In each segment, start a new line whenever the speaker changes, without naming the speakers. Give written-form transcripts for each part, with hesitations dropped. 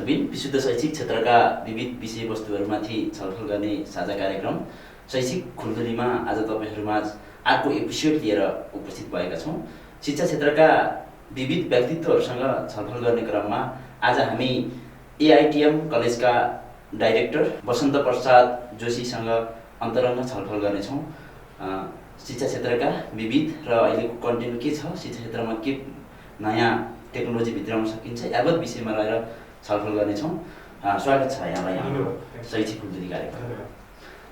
दर्शकबिन विशुद्ध शैक्षिक क्षेत्रका विविध विषयवस्तुहरूमाथि छलफल गर्ने साझा कार्यक्रम शैक्षिक खुल्दुलीमा आज तपाईहरुमाझ अर्को एपिसोड लिएर उपस्थित भएका छौं। शिक्षा क्षेत्रका विविध व्यक्तित्वहरूसँग छलफल गर्ने क्रममा आज हामी एआईटीएम कलेजका डाइरेक्टर बसन्त प्रसाद जोशीसँग अन्तरङ्ग छलफल गर्नेछौँ। शिक्षा क्षेत्रका विविध र अहिलेको कन्टेन्ट के छ, शिक्षा क्षेत्रमा के नयाँ टेक्नोलोजी भित्राउन सकिन्छ, यावत विषयमा रहेर छलफल गर्नेछौँ। स्वागत छ यहाँलाई हाम्रो शैक्षिक खुल्दुली कार्यक्रम।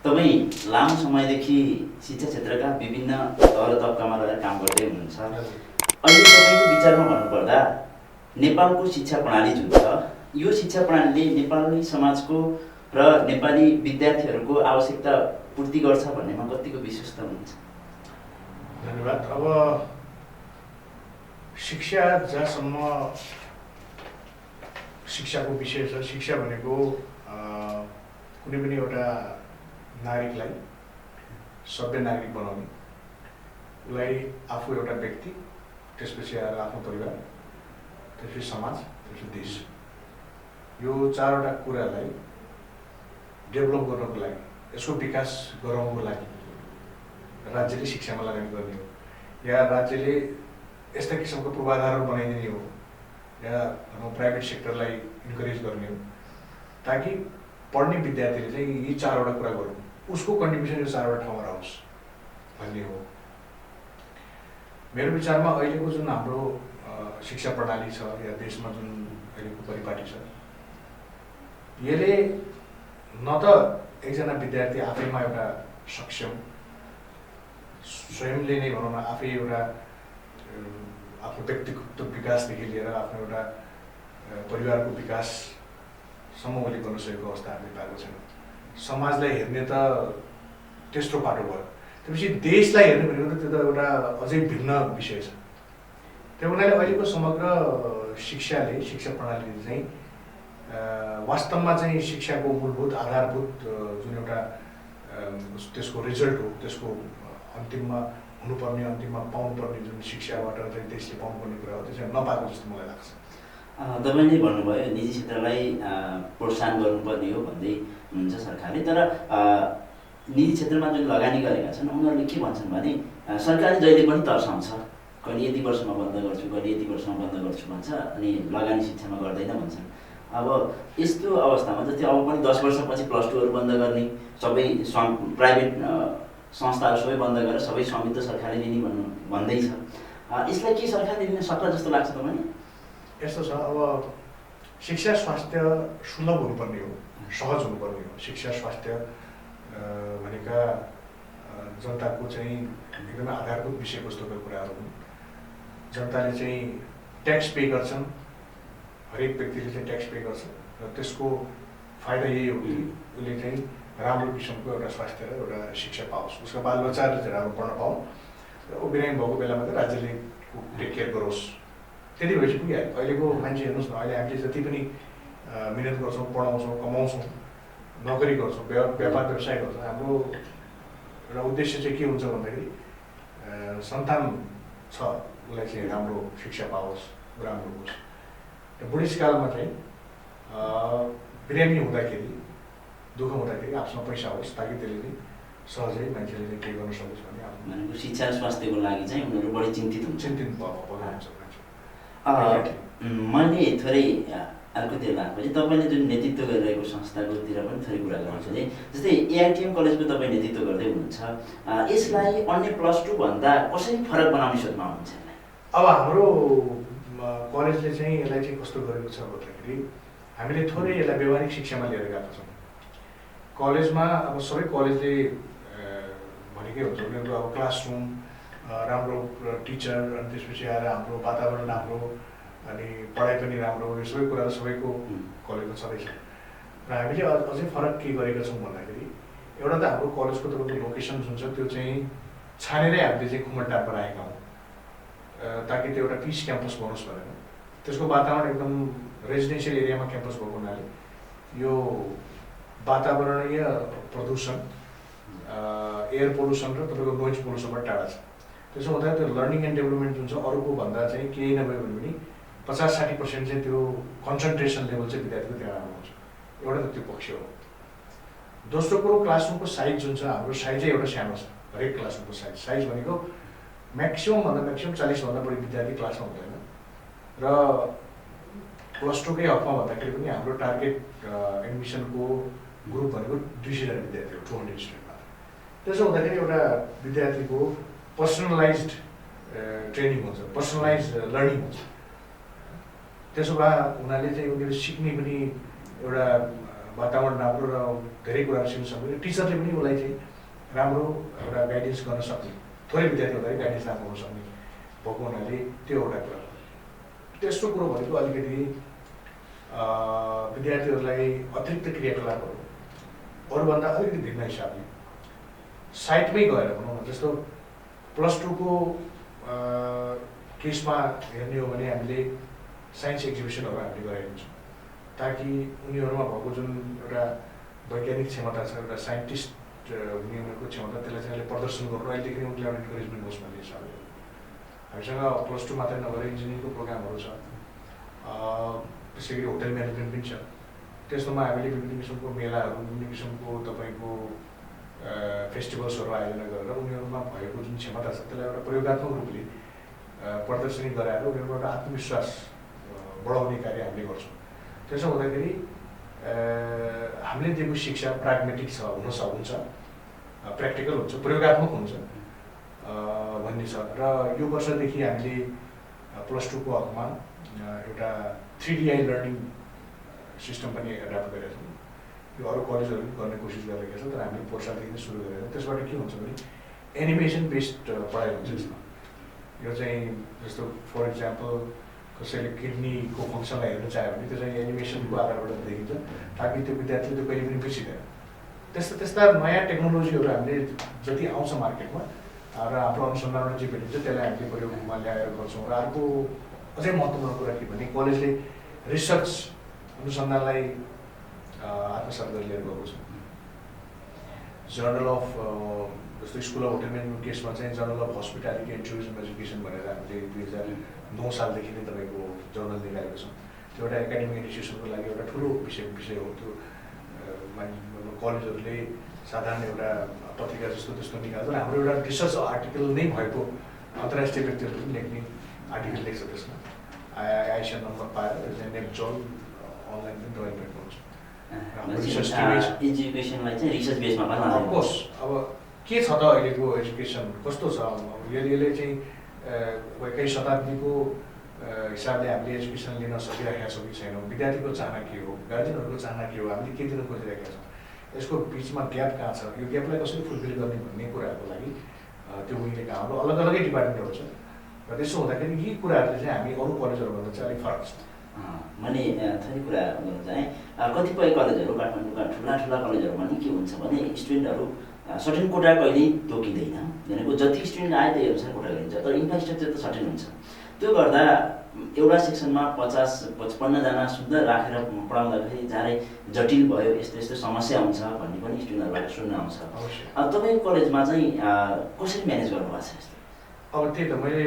तपाईँ लामो समयदेखि शिक्षा क्षेत्रका विभिन्न तह तबकामा रहेर काम गर्दै हुनुहुन्छ। अहिले तपाईँको विचारमा भन्नुपर्दा नेपालको शिक्षा प्रणाली जुन छ, यो शिक्षा प्रणालीले नेपाली समाजको र नेपाली विद्यार्थीहरूको आवश्यकता पूर्ति गर्छ भन्नेमा कतिको विश्वस्त हुनुहुन्छ?
धन्यवाद। अब शिक्षा जहाँसम्म शिक्षाको विषय छ, शिक्षा भनेको कुनै पनि एउटा नागरिकलाई सभ्य नागरिक बनाउने, उसलाई आफू एउटा व्यक्ति, त्यसपछि आएर आफ्नो परिवार, त्यसपछि समाज, त्यसपछि देश, यो चारवटा कुरालाई डेभलप गर्नको लागि, यसको विकास गराउनको लागि राज्यले शिक्षामा लगानी गर्ने हो, या राज्यले यस्ता किसिमको पूर्वाधारहरू बनाइदिने हो, या प्राइभेट सेक्टरलाई इन्करेज गर्ने हो, ताकि पढ्ने विद्यार्थीले चाहिँ यी चारवटा कुरा गरौँ, उसको कन्ट्रिब्युसन यो चारवटा ठाउँमा आओस् भन्ने हो। मेरो विचारमा अहिलेको जुन हाम्रो शिक्षा प्रणाली छ या देशमा जुन अहिलेको परिपाटी छ, यसले न त एकजना विद्यार्थी आफैमा एउटा सक्षम, स्वयंले नै भनौँ न, आफै एउटा आफ्नो व्यक्तिगत विकासदेखि लिएर आफ्नो एउटा परिवारको विकाससम्म उसले गर्न सकेको अवस्था हामीले पाएको छैन। समाजलाई हेर्ने त तेस्रो पाटो भयो, त्यसपछि देशलाई हेर्ने भनेको त त्यो त एउटा अझै भिन्न विषय छ। त्यो हुनाले अहिलेको समग्र शिक्षाले, शिक्षा प्रणालीले चाहिँ वास्तवमा चाहिँ शिक्षाको मूलभूत आधारभूत जुन एउटा त्यसको रिजल्ट हो, त्यसको अन्तिममा हुनुपर्ने, अन्तिममा पाउनुपर्ने जुन शिक्षाबाट चाहिँ देशले पाउनुपर्ने कुरा हो, त्यो चाहिँ नपाएको जस्तो मलाई लाग्छ।
तपाईँले भन्नुभयो निजी क्षेत्रलाई प्रोत्साहन गर्नुपर्ने हो भन्दै हुनुहुन्छ सरकारले, तर निजी क्षेत्रमा जुन लगानी गरेका छन् उनीहरूले के भन्छन् भने सरकारले जहिले पनि तर्साउँछ, कहिले यति वर्षमा बन्द गर्छु, कहिले यति वर्षमा बन्द गर्छु भन्छ, अनि लगानी शिक्षामा गर्दैन भन्छन्। अब यस्तो अवस्थामा जस्तै अब पनि 10 वर्षपछि +2हरू बन्द गर्ने, सबै प्राइभेट संस्थाहरू सबै बन्द गरेर सबै स्वामित्व सरकारले लिने भन्दैछ। यसलाई के सरकारले लिन सक्ला जस्तो लाग्छ तपाईँले?
यस्तो छ, अब शिक्षा स्वास्थ्य सुलभ हुनुपर्ने हो, सहज हुनुपर्ने हो। शिक्षा स्वास्थ्य भनेका जनताको चाहिँ एकदमै आधारभूत विषयवस्तुका कुराहरू हुन्। जनताले चाहिँ ट्याक्स पे गर्छन्, हरेक व्यक्तिले चाहिँ ट्याक्स पे गर्छ र त्यसको फाइदा यही हो कि उसले चाहिँ राम्रो किसिमको एउटा स्वास्थ्य र एउटा शिक्षा पाओस्, उसका बालबच्चाहरूले चाहिँ राम्रो पढ्न पाउन् र ऊ बिरामी भएको बेलामा चाहिँ राज्यले टेक केयर गरोस्, त्यति भएपछि पुगिहाल्यो। अहिलेको मान्छे हेर्नुहोस् न, अहिले हामीले जति पनि मिहिनेत गर्छौँ, पढाउँछौँ, कमाउँछौँ, नोकरी गर्छौँ, व्यापार व्यवसाय गर्छौँ, हाम्रो एउटा उद्देश्य चाहिँ के हुन्छ भन्दाखेरि सन्तान छ, उसलाई चाहिँ राम्रो शिक्षा पाओस्, राम्रो होस्। र बुढेसकालमा चाहिँ बिरामी हुँदाखेरि, दुःख हुँदाखेरि आफ्नो पैसा होस्, ताकि त्यसले चाहिँ सहजै मान्छेले चाहिँ केही गर्न सकोस् भन्ने
भनेको शिक्षा र स्वास्थ्यको लागि चाहिँ उनीहरू बढी चिन्तित हुन्छ। मैले थोरै अर्कोतिर लाग्यो, तपाईँले जुन नेतृत्व गरिरहेको संस्थाकोतिर पनि थोरै कुरा गर्छु नि, जस्तै एआईटीएम कलेजको तपाईँ नेतृत्व गर्दै हुनुहुन्छ, यसलाई अन्य +2 भन्दा कसरी फरक बनाउने सोचमा हुनुहुन्छ?
अब हाम्रो कलेजले चाहिँ यसलाई चाहिँ कस्तो गरेको छ भन्दाखेरि हामीले थोरै यसलाई व्यवहारिक शिक्षामा लिएर गएका छौँ। कलेजमा अब सबै कलेजले भनेकै हुन्छ उनीहरूको अब क्लासरुम राम्रो, टिचर, अनि त्यसपछि आएर हाम्रो वातावरण राम्रो, अनि पढाइ पनि राम्रो, यो सबै कुरा सबैको कलेजमा छँदैछ। र हामीले अझै फरक के गरेका छौँ भन्दाखेरि एउटा त हाम्रो कलेजको तपाईँको लोकेसन जुन छ त्यो चाहिँ छानेरै हामीले चाहिँ खुमलटारमा राखेका हौँ, ताकि त्यो एउटा पिस क्याम्पस बनोस् भनेर। त्यसको वातावरण एकदम रेजिडेन्सियल एरियामा क्याम्पस भएको हुनाले यो वातावरणीय प्रदूषण, एयर पोल्युसन र तपाईँको नोइज पोल्युसनबाट टाढा छ। त्यसो हुँदा त्यो लर्निङ एन्ड डेभलपमेन्ट जुन छ अरूको भन्दा चाहिँ केही नभए पनि 50-60% चाहिँ त्यो कन्सन्ट्रेसन लेभल चाहिँ विद्यार्थीको त्यहाँ राम्रो हुन्छ। एउटा त त्यो पक्ष हो। दोस्रो कुरो क्लासरुमको साइज जुन छ, हाम्रो साइजै एउटा सानो छ। हरेक क्लासरुमको साइज भनेको म्याक्सिममभन्दा म्याक्सिमम 40 भन्दा बढी विद्यार्थी क्लासमा हुँदैन र +2 कै हकमा भन्दाखेरि पनि हाम्रो टार्गेट एडमिसनको ग्रुप भनेको 200 जना विद्यार्थी हो, 200 स्टुडेन्ट मात्र। त्यसो हुँदाखेरि एउटा विद्यार्थीको पर्सनलाइज्ड ट्रेनिङ हुन्छ, पर्सनलाइज्ड लर्निङ हुन्छ। त्यसो भए हुनाले चाहिँ उनीहरू सिक्ने पनि एउटा वातावरण राम्रो र धेरै कुराहरू सिक्न सक्ने, टिचरले पनि उसलाई चाहिँ राम्रो एउटा गाइडेन्स गर्न सक्ने, थोरै विद्यार्थी हुँदाखेरि गाइडेन्स राम्रो हुन सक्ने भएको हुनाले त्यो एउटा कुरा। तेस्रो कुरो भनेको अलिकति विद्यार्थीहरूलाई अतिरिक्त क्रियाकलापहरू अरूभन्दा अलिकति भिन्न हिसाबले साइटमै गएर भनौँ न, जस्तो +2 को केसमा हेर्ने हो भने हामीले साइन्स एक्जिबिसनहरू हामीले गराइदिन्छौँ ताकि उनीहरूमा भएको जुन एउटा वैज्ञानिक क्षमता छ, एउटा साइन्टिस्ट हुने उनीहरूको क्षमता, त्यसलाई चाहिँ अहिले प्रदर्शन गर्नु, अहिलेदेखि उनीहरूलाई एउटा इन्करेजमेन्ट होस् भन्ने हिसाबले हामीसँग +2 मात्रै नभएर इन्जिनियरिङको प्रोग्रामहरू छ, त्यसै गरी होटल म्यानेजमेन्ट पनि छ। त्यस्तोमा हामीले विभिन्न किसिमको मेलाहरू, विभिन्न किसिमको तपाईँको फेस्टिभल्सहरू आयोजना गरेर उनीहरूमा भएको जुन क्षमता छ त्यसलाई एउटा प्रयोगात्मक रूपले प्रदर्शनी गराएर उनीहरूको एउटा आत्मविश्वास बढाउने कार्य हामीले गर्छौँ। त्यसो हुँदाखेरि हामीले दिएको शिक्षा प्राग्मेटिक छ, हुन्छ, प्र्याक्टिकल हुन्छ, प्रयोगात्मक हुन्छ भन्ने छ। र यो वर्षदेखि हामीले +2 को हकमा एउटा 3DI लर्निङ सिस्टम पनि एडप्ट गरेका छौँ। यो अरू कलेजहरू पनि गर्ने कोसिस गरिरहेका छ, तर हामीले पोहोर सालदेखि नै सुरु गरेर त्यसबाट के हुन्छ भने एनिमेसन बेस्ड पढाइ हुन्छ यसमा। यो चाहिँ जस्तो फर इक्जाम्पल कसैले किडनीको फङ्सनलाई हेर्न चाह्यो भने त्यो चाहिँ एनिमेसनको आधारबाट देखिन्छ ताकि त्यो विद्यार्थीले त्यो कहिले पनि बिर्सिँदैन। त्यस्ता नयाँ टेक्नोलोजीहरू हामीले जति आउँछ मार्केटमा र हाम्रो अनुसन्धानबाट जे भेटिन्छ त्यसलाई हामीले प्रयोगमा ल्याएर गर्छौँ। र अर्को अझै महत्त्वपूर्ण कुरा के भने कलेजले रिसर्च अनुसन्धानलाई आत्मसात गरेर लिएर गएको छ। जर्नल अफ जस्तो स्कुल अफ होटल म्यानेजमेन्ट केसमा चाहिँ journal of hospitality and tourism education भनेर हामीले 2009 सालदेखि नै तपाईँको जर्नल निकालेको छौँ। त्यो एउटा एकाडेमिक इन्स्टिट्युसनको लागि एउटा ठुलो विषय हो। त्यो कलेजहरूले साधारण एउटा पत्रिका जस्तो त्यस्तो निकाल्छ र हाम्रो एउटा रिसर्च आर्टिकल नै भएको अन्तर्राष्ट्रिय व्यक्तिहरूले पनि लेख्ने आर्टिकल लेख्छ। त्यसमा आइएसएन नम्बर पाएर नेपजल अनलाइन पनि तपाईँले भेट्नुहुन्छ।
एजुकेसनलाई चाहिँ रिसर्च बेसमा पनि
अफकोर्स अब के छ त अहिलेको एजुकेसन कस्तो छ, यसले चाहिँ 21औं शताब्दीको हिसाबले हामीले एजुकेसन लिन सकिरहेका छौँ कि छैनौँ, विद्यार्थीको चाहना के हो, गार्जेनहरूको चाहना के हो, हामीले के दिन खोजिरहेका छौँ, यसको बिचमा ग्याप कहाँ छ, यो ग्यापलाई कसरी फुलफिल गर्ने भन्ने कुराहरूको लागि त्यो उहिलेका हाम्रो अलग अलगै डिपार्टमेन्टहरू छ। र त्यसो हुँदाखेरि यी कुराहरूले चाहिँ हामी अरू कलेजहरूभन्दा चाहिँ अलिक फरक छ।
मैले थोरै कुरा गर्नु चाहेँ। कतिपय कलेजहरू, काठमाडौँका ठुला कलेजहरूमा नि के हुन्छ भने स्टुडेन्टहरू सर्टेन कोटा कहिल्यै तोकिँदैन, भनेको जति स्टुडेन्ट आए त्यही अनुसार कोटा लिन्छ, तर इन्फ्रास्ट्रक्चर त सर्टेन हुन्छ। त्यो गर्दा एउटा सेक्सनमा 50-55 जना शुद्ध राखेर पढाउँदाखेरि साह्रै जटिल भयो, यस्तो समस्या आउँछ भन्ने पनि स्टुडेन्टहरूबाट सुन्न आउँछ। अब तपाईँको कलेजमा चाहिँ कसरी म्यानेज गर्नुभएको छ यस्तो?
अब त्यही त मैले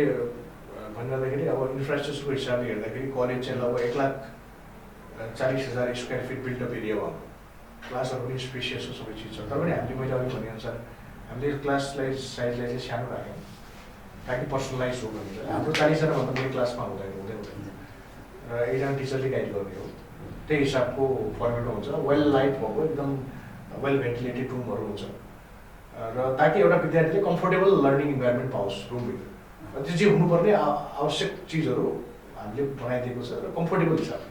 भन्दाखेरि अब इन्फ्रास्ट्रक्चरको हिसाबले हेर्दाखेरि कलेज चाहिँ लगभग 1,40,000 स्क्वायर फिट बिल्डअप एरिया भयो। क्लासहरू पनि स्पेसियस हो, सबै चिज छ। तर पनि हामीले मैले अघि भनेअनुसार हामीले क्लासलाई साइजलाई चाहिँ सानो राख्यौँ ताकि पर्सनलाइज हो भनेर। हाम्रो 40 जनाभन्दा बढी क्लासमा हुँदैन र एकजना टिचरले गाइड गर्ने हो, त्यही हिसाबको फर्मेटमा हुन्छ। वेल लाइट भएको एकदम वेल भेन्टिलेटेड रुमहरू हुन्छ र ताकि एउटा विद्यार्थीले कम्फोर्टेबल लर्निङ इन्भाइरोमेन्ट पाओस् रुमभित्र। त्यो जे हुनुपर्ने आवश्यक चिजहरू हामीले बनाइदिएको छ र कम्फोर्टेबल हिसाबले,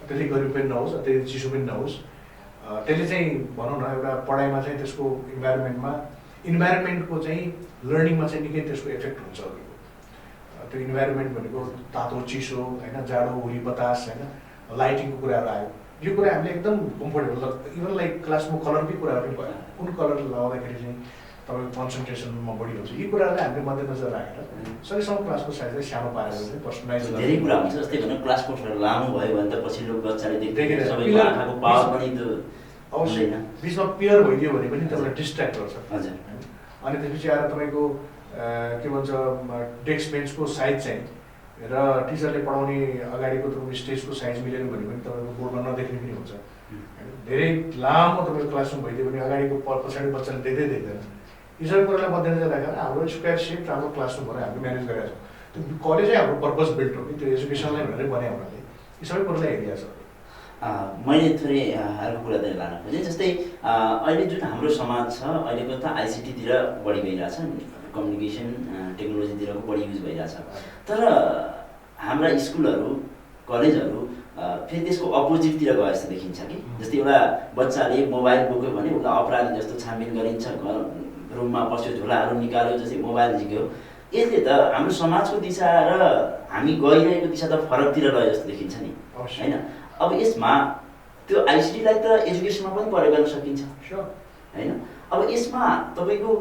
त्यति गरिब पनि नहोस्, त्यति चिसो पनि नहोस्। त्यसले चाहिँ भनौँ न एउटा पढाइमा चाहिँ त्यसको इन्भाइरोमेन्टको चाहिँ लर्निङमा चाहिँ निकै त्यसको इफेक्ट हुन्छ। त्यो इन्भाइरोमेन्ट भनेको तातो चिसो होइन, जाडो हुरी बतास होइन, लाइटिङको कुराहरू आयो, यो कुरा हामीले एकदम कम्फोर्टेबल। इभन लाइक क्लासमा कलरकै कुराहरू पनि भयो, कुन कलर लगाउँदाखेरि चाहिँ तपाईँको कन्सन्ट्रेसनमा बढी हुन्छ, यी कुराहरूलाई हामीले मध्यनजर राखेर सकेसम्म क्लासको साइजलाई सानो पारेर चाहिँ पर्सनलाइज
धेरै कुरा हुन्छ। जस्तै भने क्लासको लामो भयो भने त पछिल्लो बच्चाले देखेर सबैको आँखाको पावर पनि त्यो
अवश्य बिचमा पियर भइदियो भने पनि तपाईँलाई डिस्ट्र्याक्ट गर्छ।
हजुर।
अनि त्यसपछि आएर तपाईँको के भन्छ डेस्क बेन्चको साइज चाहिँ र टिचरले पढाउने अगाडिको तपाईँको स्टेजको साइज मिलेन भने पनि तपाईँको बोर्डमा नदेख्ने पनि हुन्छ होइन। धेरै लामो तपाईँको क्लासरुम भइदियो भने अगाडिको पछाडि बच्चाले देख्दैन। यी सबै कुरालाई मध्यनजर राखेर हाम्रो स्क्वायर सेप राम्रो क्लासरुमहरू हामीले म्यानेज गरेका छौँ। त्यो कलेजै हाम्रो पर्पज बिल्ट हो कि त्यो एजुकेसनलाई भनेर बनायो हुनाले यी सबै कुरालाई हेरिरहेको छ।
मैले थोरै अर्को कुरा चाहिँ लान खोजेँ, जस्तै अहिले जुन हाम्रो समाज छ अहिलेको त आइसिटीतिर बढी भइरहेछ, कम्युनिकेसन टेक्नोलोजीतिरको बढी युज भइरहेछ। तर हाम्रा स्कुलहरू कलेजहरू फेरि त्यसको अपोजिटतिर गए जस्तो देखिन्छ कि। जस्तै एउटा बच्चाले मोबाइल बोक्यो भने उसलाई अपराधी जस्तो छानबिन गरिन्छ, घर रुममा बस्यो झोलाहरू निकाल्यो जस्तै मोबाइल झिक्यो। यसले त हाम्रो समाजको दिशा र हामी गइरहेको दिशा त फरकतिर गयो जस्तो देखिन्छ नि होइन। अब यसमा त्यो आइसिटीलाई त एजुकेसनमा पनि प्रयोग गर्न सकिन्छ होइन। अब यसमा तपाईँको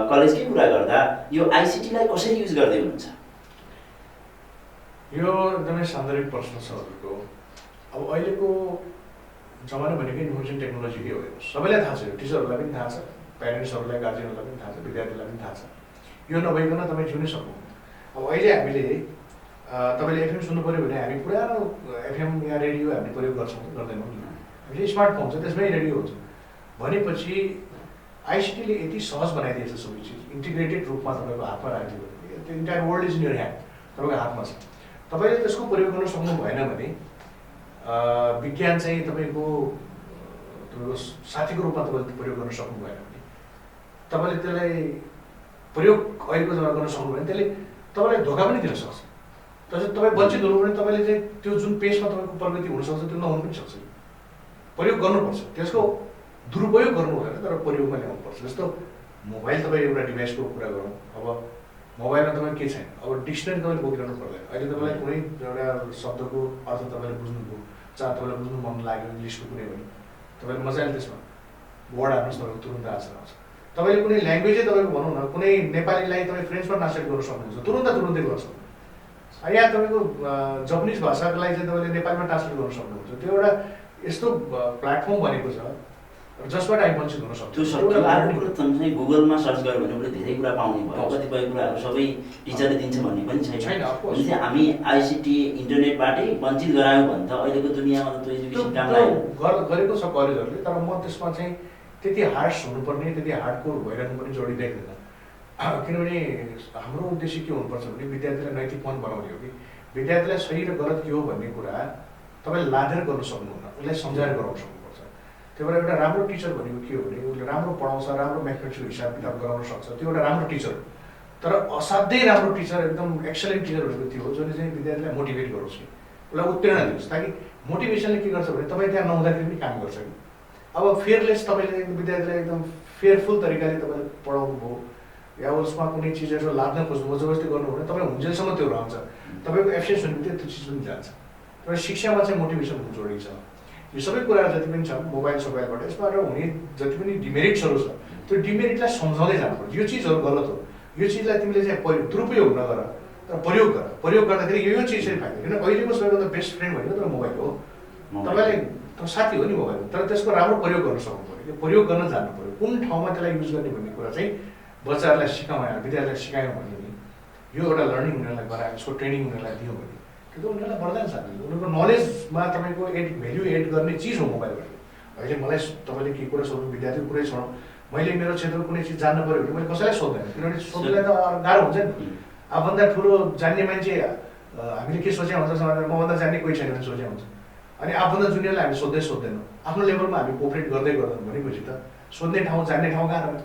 कलेजकै कुरा गर्दा यो आइसिटीलाई कसरी युज गर्दै हुनुहुन्छ?
यो एकदमै सान्दर्भिक प्रश्न छ हजुरको। अब अहिलेको जमाना भनेकै इन्फर्मेसन टेक्नोलोजीकै हो। सबैलाई थाहा छ, यो टिचरहरूलाई पनि थाहा छ, प्यारेन्ट्सहरूलाई गार्जियनहरूलाई पनि थाहा छ, विद्यार्थीलाई पनि थाहा छ। यो नभइकन तपाईँ जिउनै सक्नुहुन्न। अब अहिले हामीले तपाईँले एफएम सुन्नु पऱ्यो भने हामी पुरानो एफएम या रेडियो हामीले प्रयोग गर्छौँ गर्दैनौँ। हामीले स्मार्टफोन छ त्यसमै रेडियो हुन्छ भनेपछि आइसिटीले यति सहज बनाइदिएछ सबै चिज, इन्टिग्रेटेड रूपमा तपाईँको हातमा राखिदियो भने त्यो entire world is in your hand, तपाईँको हातमा छ। तपाईँले त्यसको प्रयोग गर्न सक्नु भएन भने विज्ञान चाहिँ तपाईँको साथीको रूपमा तपाईँले प्रयोग गर्न सक्नु भएन भने तपाईँले त्यसलाई प्रयोग अहिलेको जमाना गर्न सक्नु भएन त्यसले तपाईँलाई धोका पनि दिन सक्छ। त्यसरी तपाईँ वञ्चित हुनु भने तपाईँले चाहिँ त्यो जुन पेसमा तपाईँको प्रगति हुनसक्छ त्यो नहुनु पनि सक्छ। प्रयोग गर्नुपर्छ, त्यसको दुरुपयोग गर्नु हुँदैन तर प्रयोगमा ल्याउनुपर्छ। जस्तो मोबाइल तपाईँ एउटा डिभाइसको कुरा गरौँ, अब मोबाइलमा तपाईँ के छैन, अब डिक्सनरी तपाईँले बोकिरहनु पर्दैन। अहिले तपाईँलाई कुनै एउटा शब्दको अर्थ तपाईँले बुझ्नुभयो, चाहे तपाईँलाई बुझ्नु मन लाग्यो इङ्ग्लिसको कुनै पनि तपाईँले मजाले त्यसमा वर्ड हाल्नुहोस्, तपाईँको तुरुन्त आन्सर आउँछ। तपाईँले कुनै ल्याङ्ग्वेजै तपाईँको भनौँ न, कुनै नेपालीलाई तपाईँ फ्रेन्चमा ट्रान्सलेट गर्न सक्नुहुन्छ, तुरुन्तै गर्न सक्नुहुन्छ। यहाँ तपाईँको जापानिज भाषालाई चाहिँ तपाईँले नेपालीमा ट्रान्सलेट गर्न सक्नुहुन्छ। त्यो एउटा यस्तो प्लेटफर्म बनेको छ जसबाट हामी वञ्चित हुन सक्छौँ।
त्यो अर्को कुरो चाहिँ गुगलमा सर्च गर्यो भने पनि धेरै कुरा पाउने भयो। कतिपय कुराहरू सबै टिचरले दिन्छ भन्ने पनि छैन। भनेपछि हामी आइसिटी इन्टरनेटबाटै वञ्चित गरायौँ भने त अहिलेको दुनियाँमा त त्यो एजुकेसन काम
गरेको छ कलेजहरूले। तर म त्यसमा चाहिँ त्यति हार्स हुनुपर्ने, त्यति हार्डकोर भइरहनु पनि जोडी देख्दैन। किनभने हाम्रो उद्देश्य के हुनुपर्छ भने विद्यार्थीलाई नैतिकपन बनाउने हो कि विद्यार्थीलाई सही र गलत के हो भन्ने कुरा तपाईँले लादेर गर्न सक्नुहुन्न, उसलाई सम्झाएर गराउन सक्नुपर्छ। त्यही भएर एउटा राम्रो टिचर भनेको के हो भने उसले राम्रो पढाउँछ, राम्रो म्याथमेटिक्सको हिसाब किताब गराउन सक्छ, त्यो एउटा राम्रो टिचर हो। तर असाध्यै राम्रो टिचर, एकदम एक्सलेन्ट टिचर भनेको त्यो हो जसले चाहिँ विद्यार्थीलाई मोटिभेट गरोस् कि उसलाई उत्प्रेरणा दियोस्, ताकि मोटिभेसनले के गर्छ भने तपाईँ त्यहाँ नहुँदाखेरि पनि काम गर्छ कि। अब फेयरलेस तपाईँले विद्यार्थीलाई एकदम फेयरफुल तरिकाले तपाईँले पढाउनु भयो या उसमा कुनै चिजहरू लाद्न खोज्नु जबरजस्ती गर्नु भने तपाईँ हुन्जेलसम्म त्यो रहन्छ, तपाईँको एब्सेन्स हुने बित्तिकै त्यो चिज पनि जान्छ। तर शिक्षामा चाहिँ मोटिभेसन हुनु जरुरी छ। यो सबै कुराहरू जति पनि छ मोबाइल सोबाइलबाट यसबाट हुने जति पनि डिमेरिट्सहरू छ त्यो डिमेरिटलाई सम्झाउँदै जानुपर्छ। यो चिजहरू गलत हो, यो चिजलाई तिमीले चाहिँ दुरुपयोग नगर तर प्रयोग गर। प्रयोग गर्दाखेरि यो चिज चाहिँ फाइदा, किन अहिलेको सबैभन्दा बेस्ट फ्रेन्ड भनेको तर मोबाइल हो। तपाईँलाई साथी हो नि मोबाइल, तर त्यसको राम्रो प्रयोग गर्न सक्नु पऱ्यो, त्यो प्रयोग गर्न जान्नु पऱ्यो, कुन ठाउँमा त्यसलाई युज गर्ने भन्ने कुरा चाहिँ बच्चाहरूलाई सिकाउँ, विद्यार्थीलाई सिकायौँ भने यो एउटा लर्निङ उनीहरूलाई गरायो, यसको ट्रेनिङ उनीहरूलाई दियो भने त्यो उनीहरूलाई बढ्दैन साथी। उनीहरूको नलेजमा तपाईँको भ्याल्यु एड गर्ने चिज हो मोबाइल भनेको। अहिले मलाई तपाईँले के कुरा सोध्नु, विद्यार्थीको कुरै छोडौँ, मैले मेरो क्षेत्रको कुनै चिज जान्नु पऱ्यो भने मैले कसैलाई सोध्दैन, किनभने सोध्नुलाई त गाह्रो हुन्छ नि। आफूभन्दा ठुलो जान्ने मान्छे हामीले के सोचे हुन्छ समाजमा, मभन्दा जान्ने कोही छैन भने सोचे हुन्छ। अनि आफूभन्दा जुनियरलाई हामी सोध्दैनौँ, आफ्नो लेभलमा हामी कोअपरेट गर्दै गर्दैनौँ भनेपछि त सोध्ने ठाउँ जान्ने ठाउँ गाह्रो।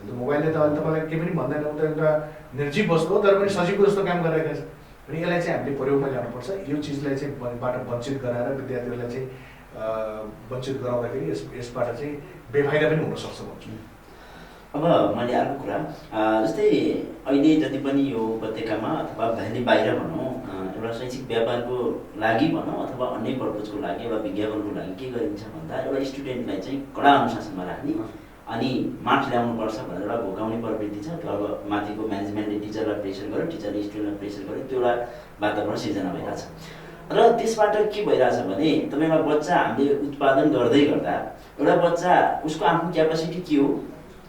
मोबाइलले त तपाईँलाई केही पनि भन्दैन, त एउटा निर्जीव वस्तु हो तर पनि सजीवको जस्तो काम गरिरहेको छ। अनि यसलाई चाहिँ हामीले प्रयोगमा ल्याउनुपर्छ। यो चिजलाई चाहिँ बाट वञ्चित गराएर विद्यार्थीहरूलाई चाहिँ वञ्चित गराउँदाखेरि यसबाट चाहिँ बेफाइदा पनि हुनसक्छ भन्छु।
अब मैले अर्को कुरा जस्तै अहिले जति पनि यो उपत्यकामा अथवा भ्याली बाहिर भनौँ एउटा शैक्षिक व्यापारको लागि भनौँ अथवा अन्य पर्पजको लागि एउटा विज्ञापनको लागि के गरिन्छ भन्दा एउटा स्टुडेन्टलाई चाहिँ कडा अनुशासनमा राख्ने अनि मार्क्स ल्याउनुपर्छ भनेर एउटा भोगाउने प्रवृत्ति छ। त्यो अब माथिको म्यानेजमेन्टले टिचरलाई प्रेसर गर्यो, टिचरले स्टुडेन्टलाई प्रेसर गर्यो, त्यो एउटा वातावरण सिर्जना भइरहेछ। र त्यसबाट के भइरहेछ भने तपाईँ एउटा बच्चा हामीले उत्पादन गर्दै गर्दा एउटा बच्चा उसको आफ्नो क्यापासिटी के हो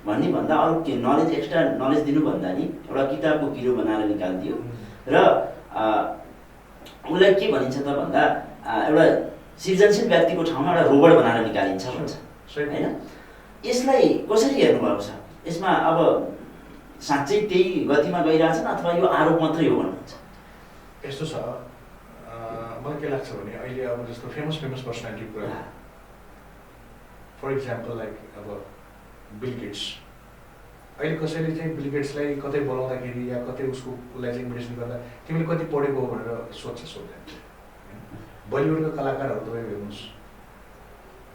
भन्ने भन्दा अरू के नलेज एक्स्ट्रा नलेज दिनुभन्दा नि एउटा किताबको किरो बनाएर निकालिदियो र उसलाई के भनिन्छ त भन्दा एउटा सृजनशील व्यक्तिको ठाउँमा एउटा रोबोट बनाएर निकालिन्छ भन्छ होइन। यसलाई कसरी हेर्नुभएको छ? यसमा अब साँच्चै त्यही गतिमा गइरहेछन् अथवा यो आरोप मात्रै हो भन्नुहुन्छ?
यस्तो छ, मलाई के लाग्छ भने अहिले अब जस्तो फेमस पर्सनालिटी कुरा, फर इक्जाम्पल लाइक अब बिल गेट्स, अहिले कसैले चाहिँ बिल गेट्सलाई कतै बोलाउँदाखेरि या कतै उसलाई चाहिँ इन्भिटेसन गर्दा तिमीले कति पढेको हो भनेर सोध्दैन। बलिउडका कलाकारहरू तपाईँ हेर्नुहोस्,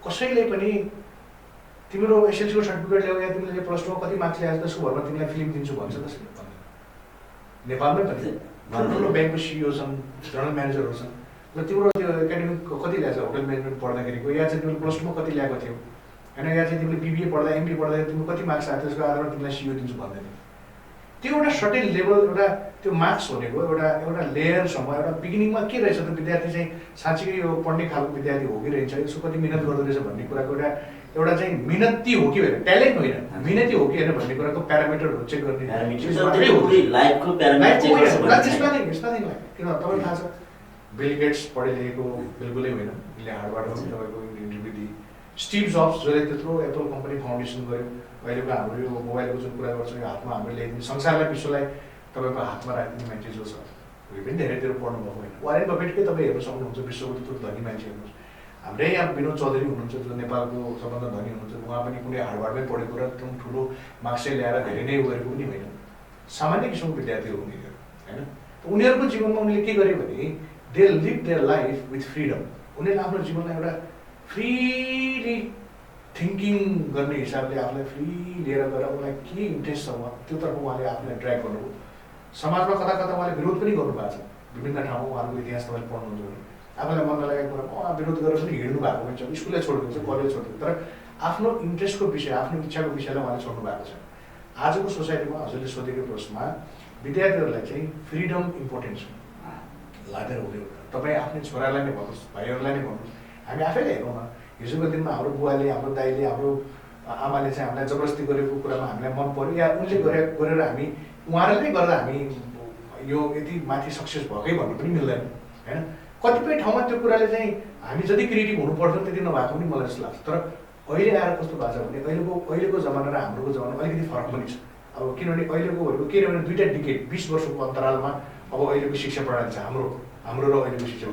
कसैले पनि तिम्रो एसएलसीको सर्टिफिकेट ल्याऊ या तिमीले +2 कति मार्क्स ल्याएको त्यसको भरमा तिमीलाई फिल्म दिन्छु भन्छ कसैले भन्दैन। नेपालमै पनि ठुलो ब्याङ्कको सिइओ छन्, जनरल म्यानेजरहरू छन्, र तिम्रो त्यो एकाडेमिक कति ल्याएको छ होटल म्यानेजमेन्ट पढ्दाखेरिको, या चाहिँ तिमीले +2 मा कति ल्याएको थियो होइन, या चाहिँ तिमीले बिबिए पढ्दा एमबी पढ्दाखेरि तिम्रो कति मार्क्स आयो त्यसको आधारमा तिमीलाई सिइओ दिन्छु भन्दैन। त्यो एउटा सर्टेन लेभल, एउटा त्यो मार्क्स भनेको एउटा लेयरसम्म, एउटा बिगिनिङमा के रहेछ त विद्यार्थी चाहिँ साँच्चै यो पढ्ने खालको विद्यार्थी हो कि रहेछ, यसको कति मिहिनेत गर्दो रहेछ भन्ने कुराको एउटा चाहिँ मिहिनेती हो कि होइन, ट्यालेन्ट होइन, मिहिनेती हो कि होइन भन्ने कुराको प्यारामिटरहरू चेक गर्ने किन तपाईँलाई थाहा छ बिल गेट्स पढे लेखेको बिल्कुलै होइन, उसले हार्डबाट तपाईँको इन्टरभ्यू दिए। स्टिभ जब्स जसले त्यत्रो एप्पल कम्पनी फाउन्डेसन गर्यो, अहिलेको हाम्रो यो मोबाइलको जुन कुरा गर्छ यो हातमा हाम्रो ल्याइदिने, संसारलाई विश्वलाई तपाईँको हातमा राखिदिने मान्छे जो छ, उयो पनि धेरैतिर पढ्नु भएको होइन। वारेन बफेटकै तपाईँ हेर्नु सक्नुहुन्छ, विश्वको त्यत्रो धनी मान्छे हेर्नुहोस्। हाम्रै यहाँ विनोद चौधरी हुनुहुन्छ जो नेपालको सबभन्दा धनी हुनुहुन्छ, उहाँ पनि कुनै हार्डबार्डमै पढेको र एकदम ठुलो मार्क्सै ल्याएर धेरै नै गरेको पनि होइन, सामान्य किसिमको विद्यार्थी हो उनीहरू होइन। उनीहरूको जीवनमा उनीहरूले के गर्यो भने they live their life with freedom. उनीहरूले आफ्नो जीवनलाई एउटा फ्रिली थिङ्किङ गर्ने हिसाबले आफूलाई फ्री लिएर गएर उनलाई के इन्ट्रेस्ट छ त्योतर्फ उहाँले आफूलाई ड्राइभ गर्नुभयो। समाजमा कता कता उहाँले विरोध पनि गर्नुभएको छ, विभिन्न ठाउँमा उहाँको इतिहास तपाईँले पढ्नुहुन्छ भने आफूलाई मन नलागेको कुरा उहाँ विरोध गरेर पनि हिँड्नु भएको पनि छ, स्कुललाई छोडिदिन्छ, कलेज छोडिदिन्छ, तर आफ्नो इन्ट्रेस्टको विषय, आफ्नो इच्छाको विषयलाई उहाँले छोड्नु भएको छ। आजको सोसाइटीमा हजुरले सोधेको प्रश्नमा विद्यार्थीहरूलाई चाहिँ फ्रिडम इम्पोर्टेन्ट छ लागेर हुँदैन। तपाईँ आफ्नै छोरालाई नै भन्नुहोस्, भाइहरूलाई नै भन्नुहोस्, हामी आफैले हेरौँ न, हिजोको दिनमा हाम्रो बुवाले, हाम्रो दाइले, हाम्रो आमाले चाहिँ हामीलाई जबरजस्ती गरेको कुरामा हामीलाई मन पर्यो या उनले गरेर हामी उहाँले नै गर्दा हामी यो यति माथि सक्सेस भएकै भन्नु पनि मिल्दैन होइन। कतिपय ठाउँमा त्यो कुराले चाहिँ हामी जति क्रिएटिभ हुनुपर्छ त्यति नभएको पनि मलाई जस्तो लाग्छ। तर अहिले आएर कस्तो भएको छ भने अहिलेको जमाना र हाम्रोको जमाना अलिकति फरक पनि छ। अब किनभने अहिलेकोहरूको के भने 2टा डिकेड 20 वर्षको अन्तरालमा अब अहिलेको शिक्षा प्रणाली छ, हाम्रो र अहिलेको शिक्षा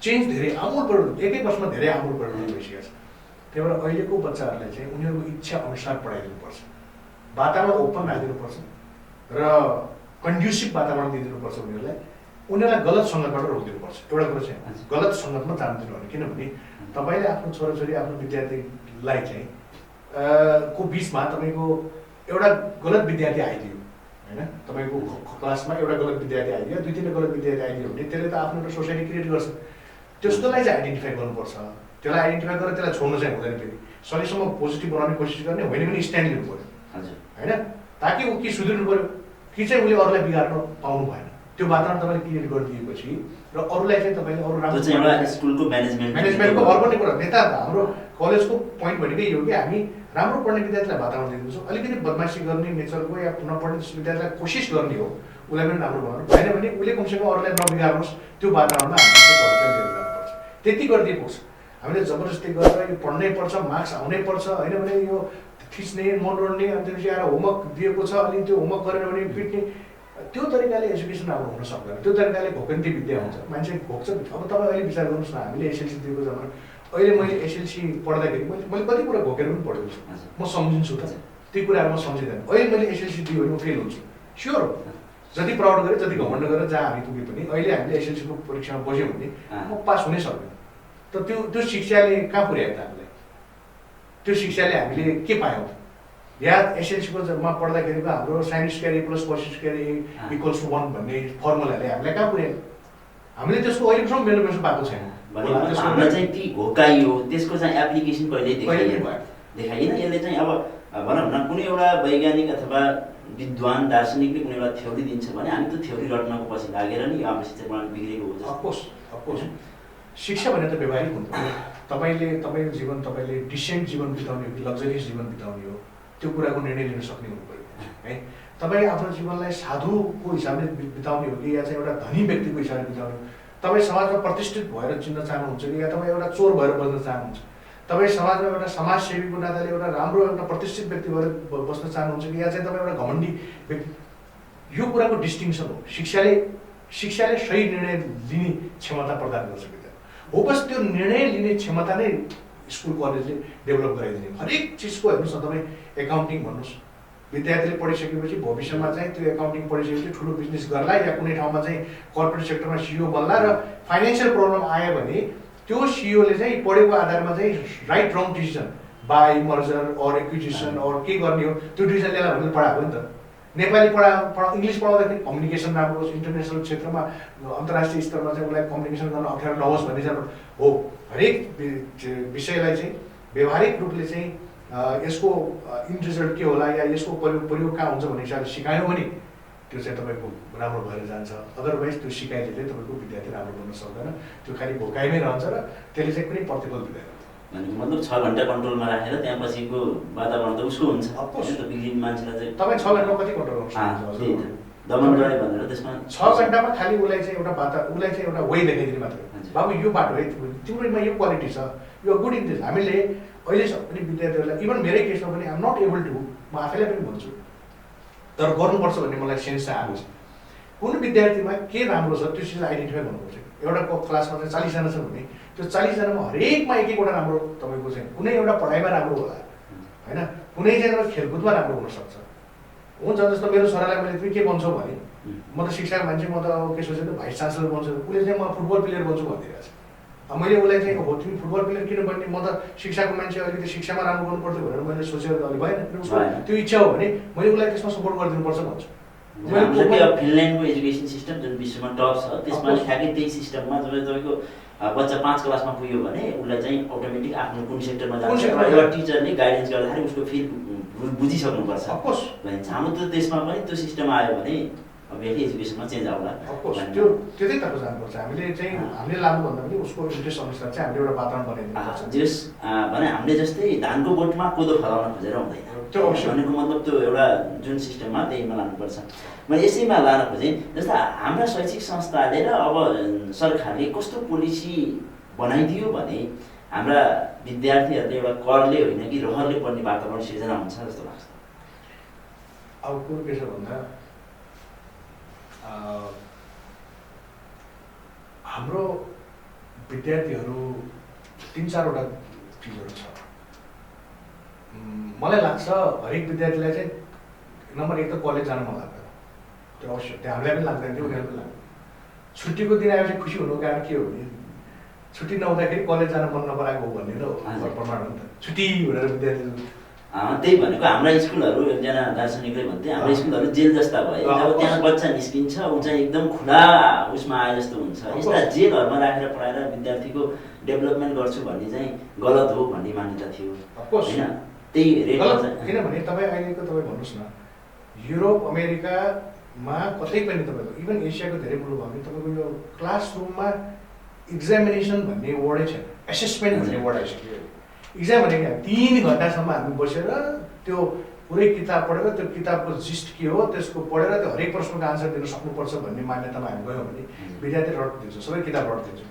चेन्ज धेरै आमूल परिवर्तन, एकै वर्षमा धेरै आमूल परिवर्तन भइसकेको छ। त्यही भएर अहिलेको बच्चाहरूलाई चाहिँ उनीहरूको इच्छा अनुसार पढाइदिनुपर्छ, वातावरण ओपन राखिदिनुपर्छ र कन्ड्युसिभ वातावरण दिइदिनुपर्छ उनीहरूलाई गलत सङ्गतबाट रोकिदिनुपर्छ। एउटा कुरो चाहिँ गलत सङ्गतमा जानु दिनु, किनभने तपाईँले आफ्नो छोराछोरी, आफ्नो विद्यार्थीलाई चाहिँ को बिचमा तपाईँको एउटा गलत विद्यार्थी आइदियो होइन, तपाईँको क्लासमा एउटा गलत विद्यार्थी आइदियो, 2-3 गलत विद्यार्थी आइदियो भने त्यसले त आफ्नो एउटा सोसाइटी क्रिएट गर्छ। त्यस्तोलाई चाहिँ आइडेन्टिफाई गर्नुपर्छ, त्यसलाई आइडेन्टिफाई गरेर त्यसलाई छोड्नु चाहिँ हुँदैन। फेरि सकेसम्म पोजिटिभ बनाउने कोसिस गर्ने, होइन भने स्ट्यान्ड लिनु पऱ्यो होइन, ताकि ऊ के सुध्रिनु पऱ्यो कि चाहिँ उसले अरूलाई बिगार्न पाउनु भएन। त्यो वातावरण तपाईँले क्रिएट गरिदिएपछि र अरूलाई चाहिँ तपाईँले अरू राम्रो
स्कुलको
म्यानेजमेन्टको भर पर्ने कुरा। नेता हाम्रो कलेजको पोइन्ट भनेकै यो कि हामी राम्रो पढ्ने विद्यार्थीलाई वातावरण दिन्छौँ, अलिकति बदमासी गर्ने नेचरको या नपढ्ने विद्यार्थीलाई कोसिस गर्ने हो उसलाई पनि राम्रो बनाउनु, होइन भने उसले कमसेकम अरूलाई नबिगार्नुहोस् त्यो वातावरणमा हामीले लिएर जानुपर्छ। त्यति गरिदिए पुग्छ। हामीले जबरजस्ती गरेर यो पढ्नै पर्छ, मार्क्स आउनै पर्छ, होइन भने यो थिच्ने मन रोड्ने, अनि त्यसपछि आएर होमवर्क दिएको छ अनि त्यो होमवर्क गरेन भने पिट्ने, त्यो तरिकाले एजुकेसन राम्रो हुन सक्दैन। त्यो तरिकाले घोकन्ती विद्या हुन्छ, मान्छे घोक्छ। अब तपाईँ अहिले विचार गर्नुहोस् न, हामीले एसएलसी दिएको जमाना, अहिले मैले एसएलसी पढ्दाखेरि मैले कति कुरा घोकेर पनि पढेको छु, म सम्झिन्छु त त्यो कुराहरू म सम्झिँदैन। अहिले मैले एसएलसी दियो भने म फेल हुन्छु स्योर हो। जति प्राउड गरेँ, जति घमण्ड गरेर जहाँ हामी पुगे पनि अहिले हामीले एसएलसीको परीक्षामा बस्यौँ भने म पास हुनै सक्दैन। त त्यो शिक्षाले कहाँ पुर्यायो त हामीलाई? त्यो शिक्षाले हामीले के पायौँ? या एसएलसीको मा पढ्दाखेरिको हाम्रो साइन्स क्यारी प्लस कोसिस क्यारी इक्वल्स टु 1 भन्ने फर्मुलाले हामीलाई कहाँ पुर्यायो? हामीले त्यसको अहिलेसम्म मेलोमेसो पाएको छैन।
हामीलाई चाहिँ ती घोकाइयो, त्यसको चाहिँ एप्लिकेसन कहिले देखाइएन। यसले चाहिँ अब भनौँ न कुनै एउटा वैज्ञानिक अथवा विद्वान दार्शनिकले कुनै एउटा थ्योरी दिन्छ भने हामी त थ्योरी रट्नको पछि लागेर नि हाम्रो शिक्षा प्रणाली बिग्रेको हो।
अफकोर्स शिक्षा भने त व्यवहारिक हुन्छ। तपाईँको जीवन तपाईँले डिसेन्ट जीवन बिताउने हो कि लग्जरियस जीवन बिताउने हो त्यो कुराको निर्णय लिन सक्ने हुनु पऱ्यो है। तपाईँ आफ्नो जीवनलाई साधुको हिसाबले बिताउने हो कि या चाहिँ एउटा धनी व्यक्तिको हिसाबले बिताउने हो तपाईँ समाजमा प्रतिष्ठित भएर चिन्न चाहनुहुन्छ कि या तपाईँ एउटा चोर भएर बस्न चाहनुहुन्छ, तपाईँ समाजमा एउटा समाजसेवीको नाताले एउटा राम्रो एउटा प्रतिष्ठित व्यक्ति भएर बस्न चाहनुहुन्छ कि या चाहिँ तपाईँ एउटा घमण्डी व्यक्ति, यो कुराको डिस्टिङसन हो। शिक्षाले सही निर्णय लिने क्षमता प्रदान गर्छ विद्यार्थी हो। बस त्यो निर्णय लिने क्षमता नै स्कुल कलेजले डेभलप गराइदिने। हरेक चिजको हेर्नुहोस् न, तपाईँ एकाउन्टिङ भन्नुहोस्, विद्यार्थीले पढिसकेपछि भविष्यमा चाहिँ त्यो एकाउन्टिङ पढिसकेपछि ठुलो बिजनेस गर्ला या कुनै ठाउँमा चाहिँ कर्पोरेट सेक्टरमा सिइओ बन्ला र फाइनेन्सियल प्रब्लम आयो भने त्यो सिइओले चाहिँ पढेको आधारमा चाहिँ right wrong decision, by merger or acquisition or के गर्ने हो त्यो डिसिजन लिएर हामीले पढाएको नि त। नेपाली इङ्ग्लिस पढाउँदाखेरि कम्युनिकेसन राम्रो होस्, इन्टरनेसनल क्षेत्रमा अन्तर्राष्ट्रिय स्तरमा चाहिँ उसलाई कम्युनिकेसन गर्न अप्ठ्यारो नहोस् भन्ने चाहिँ हो। हरेक विषयलाई चाहिँ व्यावहारिक रूपले चाहिँ यसको इन्ड रिजल्ट के होला या यसको प्रयोग कहाँ हुन्छ भन्ने हिसाबले सिकायो भने त्यो चाहिँ तपाईँको राम्रो भएर जान्छ। अदरवाइज त्यो सिकाइले चाहिँ तपाईँको विद्यार्थी राम्रो गर्न सक्दैन, त्यो खालि भोकाइमै रहन्छ र त्यसले चाहिँ कुनै प्रतिफल दिँदैन।
भनेको मतलब 6 घन्टा कन्ट्रोलमा राखेर त्यहाँ पछिको वातावरण त उसको हुन्छ। बिग्रिने मान्छेलाई चाहिँ
तपाईँ 6 घन्टामा कति कन्ट्रोल गर्नु सक्नुहुन्छ?
दमन गरे भनेर त्यसमा
6 घन्टामा खालि उसलाई चाहिँ एउटा वे देखाइदिने मात्रै। बाबु यो बाटो है, तिम्रोमा यो क्वालिटी छ, यो गुड इन दिस। हामीले अहिलेसम्म पनि विद्यार्थीहरूलाई, इभन मेरै केसमा पनि आइएम नट एबल टु, म आफैलाई पनि भन्छु, तर गर्नुपर्छ भन्ने मलाई सेन्स चाहिँ आएको छ। कुन विद्यार्थीमा के राम्रो छ त्यो चिज आइडेन्टिफाई गर्नुपर्छ। एउटा क्लासमा चाहिँ 40 जना छ भने त्यो 40 जनामा हरेकमा एक एकवटा राम्रो तपाईँको चाहिँ कुनै एउटा पढाइमा राम्रो होला होइन, कुनै चाहिँ एउटा खेलकुदमा राम्रो हुनसक्छ। हुन्छ, जस्तो मेरो छोरालाई मैले तिमी के बन्छौ भने म त शिक्षाको मान्छे, म त के सोचेको भाइस चान्सलर बन्छु, उसले चाहिँ म फुटबल प्लेयर बन्छु भनिदिरहेको छ। मैले उसलाई चाहिँ हो तिमी फुटबल प्लेयर किन बन्ने, म त शिक्षाको मान्छे, अलिकति शिक्षामा राम्रो गर्नु पर्थ्यो भनेर मैले सोचेर अलि भएन, त्यो इच्छा हो भने मैले उसलाई त्यसमा सपोर्ट गरिदिनुपर्छ भन्छु।
फिनल्यान्डको एजुकेसन सिस्टम जुन विश्वमा टप छ त्यसमा ठ्याक्कै त्यही सिस्टममा तपाईँको बच्चा 5 क्लासमा पुग्यो भने उसलाई चाहिँ अटोमेटिक आफ्नो कुन सेक्टरमा जान्छ एउटा टिचरले गाइडेन्स गर्दाखेरि उसको फिल्ड बुझिसक्नुपर्छ भनिन्छ। हाम्रो त्यो देशमा पनि त्यो सिस्टम आयो भने अभियसली एजुकेसनमा चेन्ज आउला।
त्यो त्यतै तर्फ जानुपर्छ। हामीले लानुभन्दा पनि उसको इन्ट्रेस्ट अनुसार चाहिँ हामीले एउटा वातावरण बनाइदिनुपर्छ।
जस भने हामीले जस्तै धानको बोटमा कोदो फलाउन खोजेर हुँदैन,
त्यो
भनेको मतलब त्यो एउटा जुन सिस्टममा त्यहीमा लानुपर्छ। मैले यसैमा लान खोजेँ, जस्तो हाम्रा शैक्षिक संस्थाले र अब सरकारले कस्तो पोलिसी बनाइदियो भने हाम्रा विद्यार्थीहरूले एउटा करले होइन कि रहरले पढ्ने वातावरण सिर्जना हुन्छ जस्तो लाग्छ।
अब कुरो के छ भन्दा हाम्रो विद्यार्थीहरू 3-4वटा चिजहरू छ। मलाई लाग्छ हरेक विद्यार्थीलाई चाहिँ नम्बर 1 त कलेज जान मन लाग्दैन, त्यो अवश्य त्यो हामीलाई पनि लाग्दैन, त्यो उनीहरूलाई पनि लाग्दैन। छुट्टीको दिन आएपछि खुसी हुनुको कारण के हो भने छुट्टी नहुँदाखेरि कलेज जान मन नपराएको हो भन्ने त प्रमाण हो नि त। छुट्टी भनेर विद्यार्थीहरू
त्यही भनेको हाम्रा स्कुलहरू एकजना दार्शनिकले भन्थे हाम्रो स्कुलहरू जेल जस्ता भए। जब त्यहाँ बच्चा निस्किन्छ ऊ चाहिँ एकदम खुला उसमा आए जस्तो हुन्छ। यस्ता जेलहरूमा राखेर पढाएर विद्यार्थीको डेभलपमेन्ट गर्छु भन्ने चाहिँ गलत हो भन्ने मान्यता थियो होइन। त्यही
किनभने तपाईँ अहिलेको तपाईँ भन्नुहोस् न, युरोप अमेरिकामा कतै पनि तपाईँको इभन एसियाको धेरै मुलुकमा पनि तपाईँको यो क्लासरुममा एक्जामिनेसन भन्ने वर्डै छैन, एसेसमेन्ट भन्ने वर्ड आइसक्यो। इक्जाम भनेको 3 घन्टासम्म हामी बसेर त्यो पुरै किताब पढेर त्यो किताबको जिस्ट के हो त्यसको पढेर त्यो हरेक प्रश्नको आन्सर दिन सक्नुपर्छ भन्ने मान्यतामा हामी गयौँ भने विद्यार्थी रट दिन्छ, सबै किताब रट दिन्छ।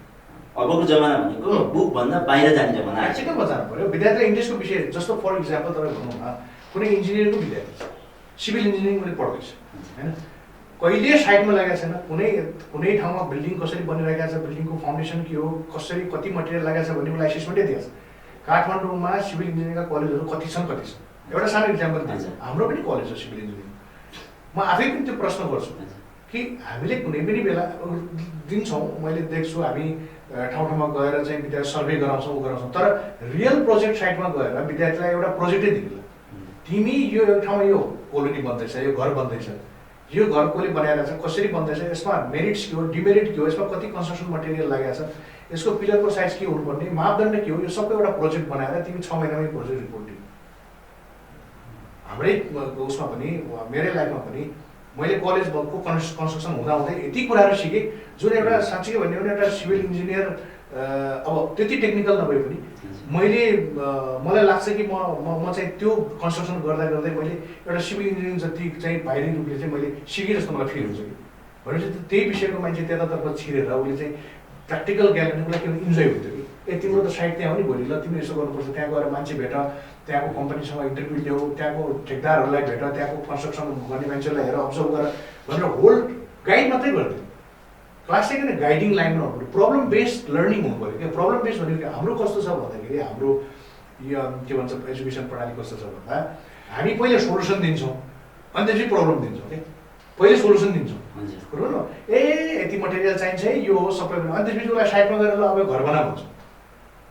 अबको जमाना भनेको बुकभन्दा बाहिर जाने जमाना,
प्र्याक्टिकलमा जानु पऱ्यो। विद्यार्थीलाई इन्ट्रेस्टको विषय जस्तो फर इक्जाम्पल तपाईँ भनौँ न, कुनै इन्जिनियरिङको विद्यार्थी छ, सिभिल इन्जिनियरिङ उसले पढ्दैछ होइन, कहिले साइडमा लागेको छैन, कुनै ठाउँमा बिल्डिङ कसरी बनिरहेको छ, बिल्डिङको फाउन्डेसन के हो, कसरी कति मटेरियल लागेको छ भन्ने उसलाई एसेसमेन्टै दिएको छ। काठमाडौँमा सिभिल इन्जिनियरिङका कलेजहरू कति छन् एउटा सानो इक्जाम्पल दिन्छ। हाम्रो पनि कलेज हो सिभिल इन्जिनियरिङ। म आफै पनि त्यो प्रश्न गर्छु कि हामीले कुनै पनि बेला दिन्छौँ, मैले देख्छु हामी ठाउँ गएर चाहिँ विद्यार्थी सर्वे गराउँछौँ, तर रियल प्रोजेक्ट साइटमा गएर विद्यार्थीलाई एउटा प्रोजेक्टै दिनु, तिमी यो एक ठाउँमा यो कोलोनी बन्दैछ, यो घर बन्दैछ, यो घर कसले बनाएर छ, कसरी बन्दैछ, यसमा मेरिट्स के हो, डिमेरिट के हो, यसमा कति कन्स्ट्रक्सन मटेरियल लागेको छ, यसको पिलरको साइज के हुनुपर्ने, मापदण्ड के हो, यो सबै एउटा प्रोजेक्ट बनाएर तिमी 6 महिनामै प्रोजेक्ट रिपोर्ट दिनु। हाम्रै उसमा पनि मेरै लाइफमा पनि मैले कलेजको कन्स्ट्रक्सन हुँदाहुँदै यति कुराहरू सिकेँ जुन एउटा साँच्चै भन्यो भने एउटा सिभिल इन्जिनियर अब त्यति टेक्निकल नभए पनि मलाई लाग्छ कि म चाहिँ त्यो कन्स्ट्रक्सन गर्दा गर्दै मैले एउटा सिभिल इन्जिनियरिङ जति चाहिँ बाहिरी रूपले चाहिँ मैले सिकेँ जस्तो मलाई फिल हुन्छ कि भनेपछि त्यही विषयको मान्छे त्यतातर्फ छिरेर उसले चाहिँ प्र्याक्टिकल ज्ञान उसलाई के इन्जोय हुन्थ्यो कि ए तिम्रो त साइड त्यहाँ हो नि भोलि ल तिमीले यसो गर्नुपर्छ त्यहाँ गएर मान्छे भेट त्यहाँको कम्पनीसँग इन्टरभ्यू ल्याऊ त्यहाँको ठेकदारहरूलाई भेट त्यहाँको कन्स्ट्रक्सन गर्ने मान्छेलाई हेर अब्जर्भ गर भनेर होल गाइड मात्रै गर्थ्यो क्लास चाहिँ किन गाइडिङ लाइनमा हुनु पऱ्यो प्रब्लम बेस्ड लर्निङ हुनु पऱ्यो क्या प्रब्लम बेस्ड भनेको हाम्रो कस्तो छ भन्दाखेरि हाम्रो यो के भन्छ एजुकेसन प्रणाली कस्तो छ भन्दा हामी पहिले सोल्युसन दिन्छौँ अनि त्यसपछि प्रब्लम दिन्छौँ क्या पहिले सोल्युसन दिन्छौँ कुरो न ए यति मटेरियल चाहिन्छ है यो हो सबै अनि त्यसपछि उसलाई साइडमा गएर ल अब घर बना भन्छ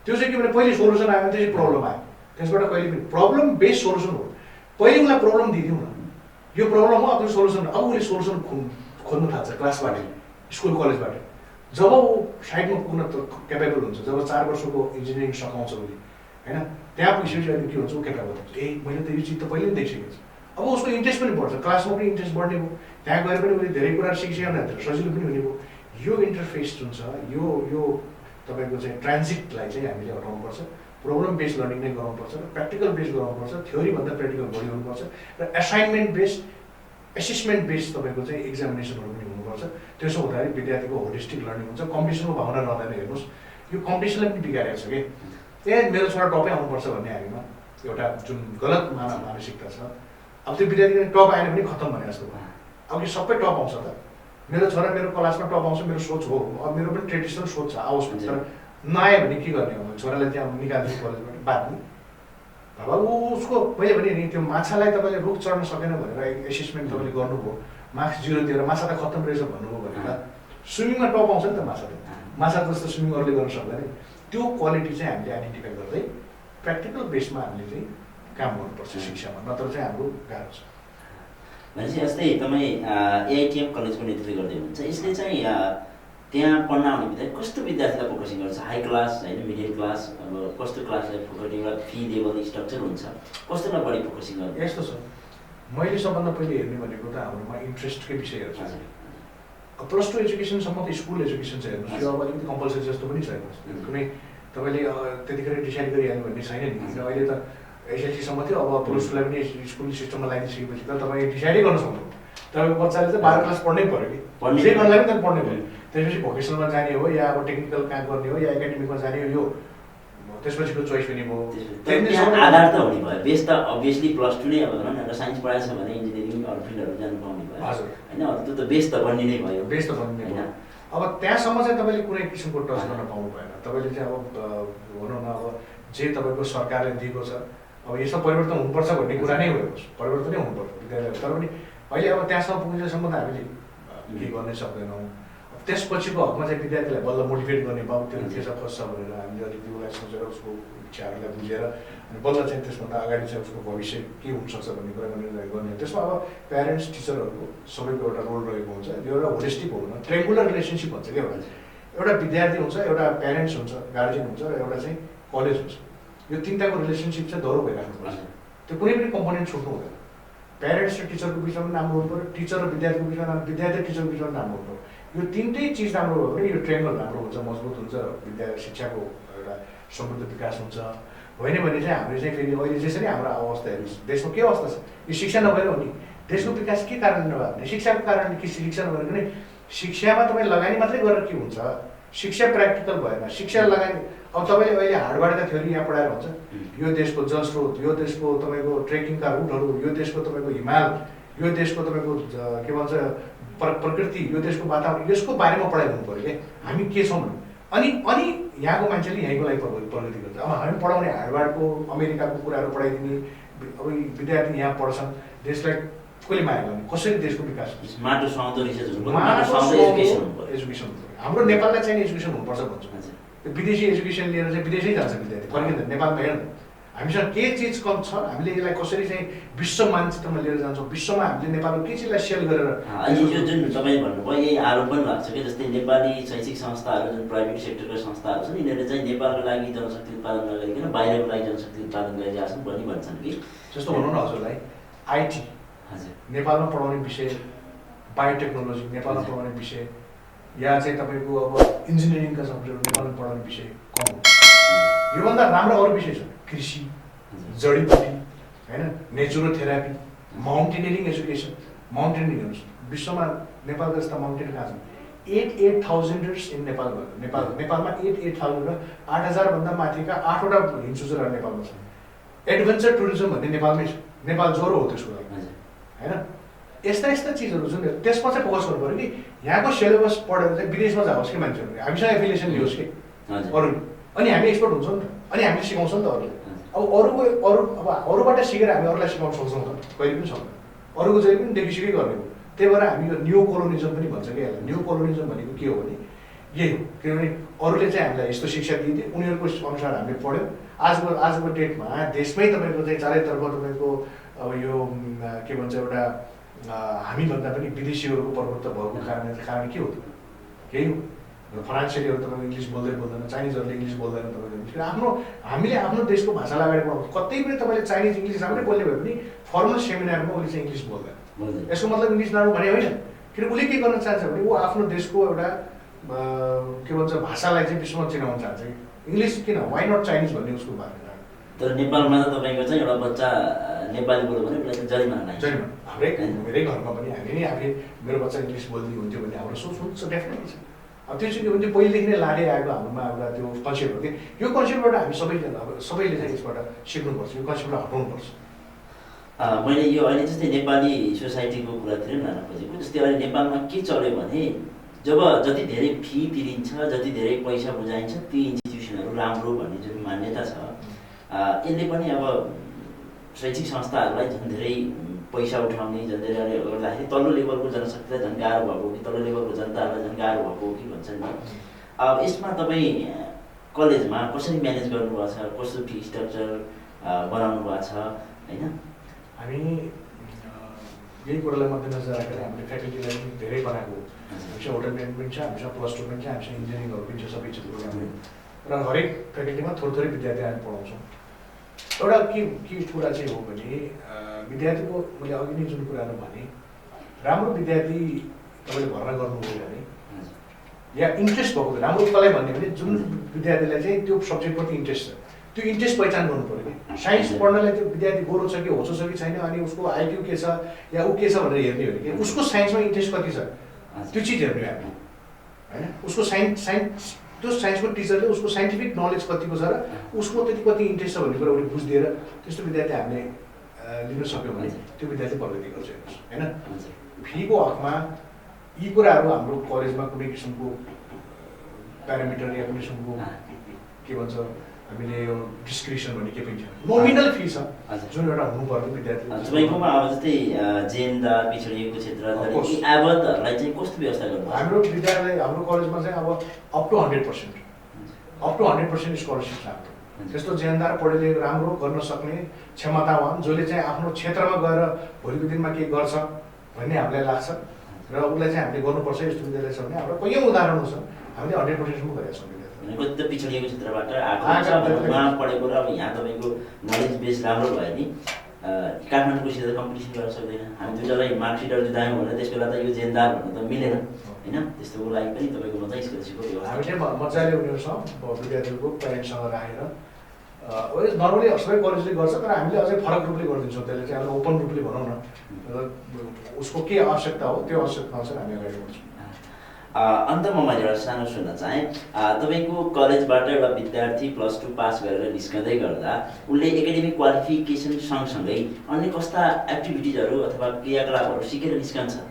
त्यो चाहिँ के भने पहिले सोल्युसन आयो त्यसपछि प्रब्लम आयो त्यसबाट कहिले पनि प्रब्लम बेस्ड सोल्युसन हो पहिले उसलाई प्रब्लम दिदिउँ न यो प्रब्लम हो अब सोल्युसन अब उसले सोल्युसन खोज्नु थाल्छ क्लासबाट स्कुल कलेजबाट जब ऊ साइडमा पुग्न क्यापेबल हुन्छ जब 4 वर्षको इन्जिनियरिङ सघाउँछ उसले होइन त्यहाँ पुगिसकेपछि अहिले के हुन्छ ऊ क्यापेबल हुन्छ ए मैले त यो चिज त पहिले पनि देखिसकेको छु अब उसको इन्ट्रेस्ट पनि बढ्छ क्लासमा पनि इन्ट्रेस्ट बढ्ने भयो त्यहाँ गएर पनि उसले धेरै कुरा सिक्यो भने सजिलो पनि हुने भयो यो इन्टरफेस जुन छ यो तपाईँको चाहिँ ट्रान्जिटलाई चाहिँ हामीले हटाउनुपर्छ प्रब्लम बेस्ड लर्निङ नै गराउनुपर्छ र प्र्याक्टिकल बेस्ड गराउनुपर्छ थ्योरीभन्दा प्र्याक्टिकल बढी हुनुपर्छ र एसाइनमेन्ट बेस्ड एसेसमेन्ट बेस्ड तपाईँको चाहिँ एक्जामिनेसनहरू पनि हुनुपर्छ त्यसो हुँदाखेरि विद्यार्थीको होलिस्टिक लर्निङ हुन्छ कम्पिटिसनको भावना रहँदैन हेर्नुहोस् यो कम्पिटिसनलाई पनि बिगारेको छ कि ए मेरो छोरा टपै आउनुपर्छ भन्ने हामीमा एउटा जुन गलत मानसिकता छ अब त्यो विद्यार्थी टप आएन भने खत्तम भने जस्तो भयो अब कि सबै टप आउँछ त मेरो छोरा मेरो क्लासमा टप आउँछ मेरो सोच हो अब मेरो पनि ट्रेडिसनल सोच छ आओस् तर नआयो भने के गर्ने अब छोरालाई त्यहाँ निकाल्दिनु कलेजबाट बाध्ने अब उसको मैले भने नि त्यो माछालाई तपाईँले रुख चढ्न सकेन भनेर एसेसमेन्ट तपाईँले गर्नुभयो मार्क्स 0 दिएर माछा त खत्तम रहेछ भन्नुभयो भनेर स्विमिङमा टप आउँछ नि त माछा जस्तो स्विमिङ अरूले गर्न सक्दैन त्यो क्वालिटी चाहिँ हामीले आइडेन्टिफाई गर्दै प्र्याक्टिकल बेसमा हामीले चाहिँ काम गर्नुपर्छ शिक्षामा नत्र चाहिँ हाम्रो गाह्रो छ
भनेपछि जस्तै तपाईँ एआइटिएम कलेजको नेतृत्व गर्दै हुनुहुन्छ यसले चाहिँ त्यहाँ पढ्न आउने विद्यार्थी कस्तो विद्यार्थीलाई फोकसिङ गर्छ हाई क्लास होइन मिडल क्लास अब कस्तो क्लासलाई फोकस एउटा फी लेभल स्ट्रक्चर हुन्छ कस्तोलाई बढी फोकसिङ गर्छ
यस्तो छ मैले सबभन्दा पहिले हेर्ने भनेको त हाम्रोमा इन्ट्रेस्टकै विषयहरू छ +2 एजुकेसनसम्म त स्कुल एजुकेसन छ हेर्नुहोस् यो अब अलिकति कम्पलसरी जस्तो पनि छ हेर्नुहोस् कुनै तपाईँले त्यतिखेर डिसाइड गरिहाल्नु भन्ने छैन नि अहिले त एसएलसीसम्म थियो अब +2लाई पनि स्कुल सिस्टममा लगाइदिइसकेपछि त तपाईँ डिसाइडै गर्न सक्नु तपाईँको बच्चाले चाहिँ 12 क्लास पढ्नै पऱ्यो कि जे गर्नलाई पनि त पढ्नै पऱ्यो त्यसपछि भोकेसनलमा जाने हो या अब टेक्निकल काम गर्ने हो या एकाडेमिकमा जाने हो यो त्यसपछिको चोइस पनि भयो
आधार त हुने भयो बेस त अभियसली +2 नै अब भनौँ न एउटा साइन्स पढाएको छ भने इन्जिनियरिङ अरू फिल्डहरू जानु पाउने भयो
हजुर
होइन त्यो त बेस त बन्ने नै भयो
बेस त बन्ने होइन अब त्यहाँसम्म चाहिँ तपाईँले कुनै किसिमको टच गर्न पाउनु भएन तपाईँले चाहिँ अब भनौँ न अब जे तपाईँको सरकारले दिएको छ अब यसमा परिवर्तन हुनुपर्छ भन्ने कुरा नै हो परिवर्तनै हुनुपर्छ विद्यालय तर पनि अहिले अब त्यहाँसम्म पुगेसम्म त हामीले के गर्नै सक्दैनौँ त्यसपछिको हकमा चाहिँ विद्यार्थीलाई बल्ल मोटिभेट गर्ने बाबु त्यो के छ खोज्छ भनेर हामीले अलिकति उसलाई सोचेर उसको इच्छाहरूलाई बुझेर अनि बल्ल चाहिँ त्यसभन्दा अगाडि चाहिँ उसको भविष्य के हुनसक्छ भन्ने कुरा निर्णय गर्ने त्यसमा अब प्यारेन्ट्स टिचरहरूको सबैको एउटा रोल रहेको हुन्छ यो एउटा होलिस्टिक हो ट्रेङ्गुलर रिलेसनसिप भन्छ क्या एउटा विद्यार्थी हुन्छ एउटा प्यारेन्ट्स हुन्छ गार्जियन हुन्छ र एउटा चाहिँ कलेज हुन्छ यो तिनवटाको रिलेसनसिप चाहिँ दह्रो भइराख्नुपर्छ त्यो कुनै पनि कम्पोनेन्ट छुट्नु हुँदैन प्यारेन्ट्स र टिचरको बिचमा पनि राम्रो हुनु पऱ्यो टिचर र विद्यार्थीको बिचमा विद्यार्थी र टिचरको बिचमा राम्रो हुनु पऱ्यो यो तिनटै चिज राम्रो भयो भने यो ट्रेङ्गल राम्रो हुन्छ मजबुत हुन्छ विद्यार्थी शिक्षाको एउटा समृद्ध विकास हुन्छ होइन भने चाहिँ हामीले चाहिँ फेरि अहिले जसरी हाम्रो अवस्था हेर्नुहोस् देशको के अवस्था छ यो शिक्षा नभएर हो नि देशको विकास के कारणले नभए भने शिक्षाको कारणले के शिक्षा नभएर पनि शिक्षामा तपाईँ लगानी मात्रै गरेर के हुन्छ शिक्षा प्र्याक्टिकल भएन शिक्षा लगानी अब तपाईँले अहिले हार्डवार्डका थ्योरी यहाँ पढाएर हुन्छ यो देशको जलस्रोत यो देशको तपाईँको ट्रेकिङका रुटहरू यो देशको तपाईँको हिमाल यो देशको तपाईँको के भन्छ प्रकृति यो देशको वातावरण यसको बारेमा पढाइ हुनु पऱ्यो क्या हामी के छौँ अनि यहाँको मान्छेले यहीँको लागि प्रगति गर्छ अब हामी पढाउने हार्डवार्डको अमेरिकाको कुराहरू पढाइदिने अब विद्यार्थी यहाँ पढ्छन् देशलाई कसले माया गर्ने कसरी देशको विकास एजुकेसन हाम्रो नेपाललाई चाहिने एजुकेसन हुनुपर्छ भन्छु विदेशी एजुकेसन लिएर चाहिँ विदेशै जान्छ विद्यार्थी फर्किँदैन नेपालमा हेर्नु हामीसँग के चिज कम छ हामीले यसलाई कसरी चाहिँ विश्व मानचित्रमा लिएर जान्छौँ विश्वमा हामीले नेपालको के चिजलाई सेल गरेर
अनि यो जुन तपाईँले भन्नुभयो यही आरोप पनि लाग्छ कि जस्तै नेपाली शैक्षिक संस्थाहरू जुन प्राइभेट सेक्टरका संस्थाहरू छन् यिनीहरूले चाहिँ नेपालको लागि जनशक्ति उत्पादन नगरिकन बाहिरको लागि जनशक्ति उत्पादन गरिरहेका छन् भन्ने भन्छन् कि
जस्तो भनौँ न हजुरलाई आइटी
हजुर नेपालमा
नेपालमा पढाउने विषय बायोटेक्नोलोजी नेपालमा पढाउने विषय या चाहिँ तपाईँको अब इन्जिनियरिङका सब्जेक्टहरू नेपालमा पढाउने विषय कम हो योभन्दा राम्रो अरू विषय छ कृषि जडीबुटी होइन नेचुरोथेरापी माउन्टेनियरिङ एजुकेसन माउन्टेनिङ हेर्नुहोस्, विश्वमा नेपालको जस्ता माउन्टेन कहाँ छन्? 8,000 इन नेपालमा 8,000 र 8,000 भन्दा माथिका 8वटा हिल चुचुराहरू नेपालमा छन्। एडभेन्चर टुरिज्म भन्ने नेपालमै छ, नेपाल ज्वरो हो त्यसको लागि होइन। यस्ता चिजहरू जुन त्यसमा चाहिँ फोकस गर्नु पऱ्यो कि यहाँको सिलेबस पढेर चाहिँ विदेशमा जाओस् कि मान्छेहरू, हामीसँग एफिलिएसन लियोस् कि अरू, अनि हामी एक्सपर्ट हुन्छौँ नि त, अनि हामीले सिकाउँछौँ नि त अरूले। अब अरूबाट सिकेर हामी अरूलाई सिकाउन सक्छौँ त? कहिले पनि सक्दैन। अरूको जहिले पनि देखिसिकै गर्ने हो। त्यही भएर हामी यो न्यू कोलोनिजम पनि भन्छ कि यसलाई। न्यू कोलोनिजम भनेको के हो भने यही हो, किनभने अरूले चाहिँ हामीलाई यस्तो शिक्षा दिइदिए, उनीहरूको अनुसार हामीले पढ्यौँ। आजको डेटमा देशमै तपाईँको चाहिँ चारैतर्फ तपाईँको अब यो के भन्छ एउटा हामीभन्दा पनि विदेशीहरूको प्रभुत्व भएको कारण के हो त? यही हो। फ्रान्सेलीहरू तपाईँको इङ्ग्लिस बोल्दैन, चाइनिजहरूले इङ्ग्लिस बोल्दैन तपाईँको। हामीले आफ्नो देशको भाषालाई अगाडि बढाउँछ। कतै पनि तपाईँले चाइनिज इङ्ग्लिस राम्रै बोल्ने भए पनि फर्मल सेमिनारमा उसले चाहिँ इङ्ग्लिस बोल्दैन। यसको मतलब इङ्ग्लिस नराम्रो भने होइन, किन उसले के गर्न चाहन्छ भने ऊ आफ्नो देशको एउटा के भन्छ भाषालाई चाहिँ विश्वमा चिनाउन चाहन्छ। इङ्ग्लिस किन, वाइ नट चाइनिज भन्ने उसको भाषा।
तर नेपालमा त तपाईँको चाहिँ एउटा बच्चा नेपाली बोल्यो भने उसलाई चाहिँ जरिमाना लाग्छ।
मेरै घरमा पनि हामी आफै मेरो बच्चा इङ्ग्लिस बोल्ने हुन्थ्यो भने हाम्रो सोच हुन्छ डेफिनेटली छ। अब त्यो चाहिँ के भन्छ पहिलेदेखि नै लाँदै आएको हाम्रोमा एउटा त्यो कन्सेप्ट हो कि यो कन्सेप्टबाट हामी सबैले चाहिँ यसबाट सिक्नुपर्छ, यो कन्सेप्टलाई हटाउनुपर्छ।
मैले यो अहिले जस्तै नेपाली सोसाइटीको कुरातिर पनि लान खोजेको, जस्तै अहिले नेपालमा के चल्यो भने जब जति धेरै फी तिरिन्छ, जति धेरै पैसा बुझाइन्छ, ती इन्स्टिट्युसनहरू राम्रो भन्ने जुन मान्यता छ, यसले पनि अब शैक्षिक संस्थाहरूलाई झन् धेरै पैसा उठाउने, झन् धेरै गर्दाखेरि तल्लो लेभलको जनशक्तिलाई झन् गाह्रो भएको कि तल्लो लेभलको जनताहरूलाई झन् गाह्रो भएको कि भन्छन् नि। अब यसमा तपाईँ कलेजमा कसरी म्यानेज गर्नुभएको छ, कस्तो फी स्ट्रक्चर बनाउनु भएको छ होइन?
हामी यही कुरालाई मध्यनजर राखेर हामीले फ्याकल्टीलाई पनि धेरै बनाएको हो। हामीसँग होटल म्यानेजमेन्ट छ, हामीसँग +2 पनि छ, हामीसँग इन्जिनियरिङहरू पनि छ, सबै छ प्रोग्रामहरू। र हरेक फ्याकल्टीमा थोरै विद्यार्थी हामी पढाउँछौँ। एउटा के कुरा चाहिँ हो भने विद्यार्थीको मैले अघि नै जुन कुराहरू भने राम्रो विद्यार्थी तपाईँले भर्ना गर्नुभयो भने या इन्ट्रेस्ट भएको राम्रो कसलाई भन्ने भने जुन विद्यार्थीलाई चाहिँ त्यो सब्जेक्टप्रति इन्ट्रेस्ट छ, त्यो इन्ट्रेस्ट पहिचान गर्नु पऱ्यो कि साइन्स पढ्नलाई त्यो विद्यार्थी गोरो छ कि होचो छ कि छैन, अनि उसको आइक्यू के छ या ऊ के छ भनेर हेर्ने हो कि उसको साइन्समा इन्ट्रेस्ट कति छ त्यो चिज हेर्ने हो हामीले होइन। उसको त्यो साइन्सको टिचरले उसको साइन्टिफिक नलेज कतिको छ र उसको कति इन्ट्रेस्ट छ भन्ने कुरा उसले बुझिदिएर त्यस्तो विद्यार्थी हामीले लिन सक्यौँ भने त्यो विद्यार्थी प्रगति गर्छ हेर्नुहोस् होइन। फीको हकमा यी कुराहरू हाम्रो कलेजमा कुनै किसिमको प्यारामिटर या कुनै किसिमको के भन्छ हामीले यो डिस्क्रिप्सन भन्ने के पनि छैन, नोमिनल फी छ जुन एउटा हुनुपर्ने विद्यार्थी।
तपाईँकोमा अब जस्तै जेनदार पिछडिएको क्षेत्र आवतहरूलाई चाहिँ कस्तो व्यवस्था गर्नु?
हाम्रो विद्यालय हाम्रो कलेजमा चाहिँ अब अप टु 100% स्कलरसिप छ हाम्रो। त्यस्तो जेनदार पढेले राम्रो गर्न सक्ने क्षमतावान जसले चाहिँ आफ्नो क्षेत्रमा गएर भोलिको दिनमा के गर्छ भन्ने हामीलाई लाग्छ र उसलाई चाहिँ हामीले गर्नुपर्छ यस्तो विद्यालय छ भने हाम्रो कैयौँ उदाहरणहरू छ, हामीले 100% गरेका छौँ।
कति त पिछडिएको क्षेत्रबाट आएको पढेको र अब यहाँ तपाईँको नलेज बेस राम्रो भयो नि काठमाडौँको सिधा कम्पिटिसन गर्न सक्दैन। हामी दुईजनालाई मार्कसिटहरू जुदायौँ भने त्यस बेला त यो जेनदार भन्नु त मिलेन होइन। त्यस्तोको लागि पनि तपाईँको मजा स्कलरसिपको व्यवस्था
हामीले मजाले उनीहरूसँग विद्यार्थीहरूको प्यारेन्ट्ससँग राखेर नर्मली सबै कलेजले गर्छ, तर हामीले अझै फरक रूपले गरिदिन्छौँ। त्यसले चाहिँ हामीले ओपन रूपले भनौँ न, उसको के आवश्यकता हो त्यो आवश्यकता अनुसार हामी अगाडि बढ्छौँ।
अन्तमा मैले एउटा सानो सुन्न चाहेँ, तपाईँको कलेजबाट एउटा विद्यार्थी +2 पास गरेर निस्कँदै गर्दा उसले एकाडेमिक क्वालिफिकेसन सँगसँगै अन्य कस्ता एक्टिभिटिजहरू अथवा क्रियाकलापहरू सिकेर निस्कन्छ?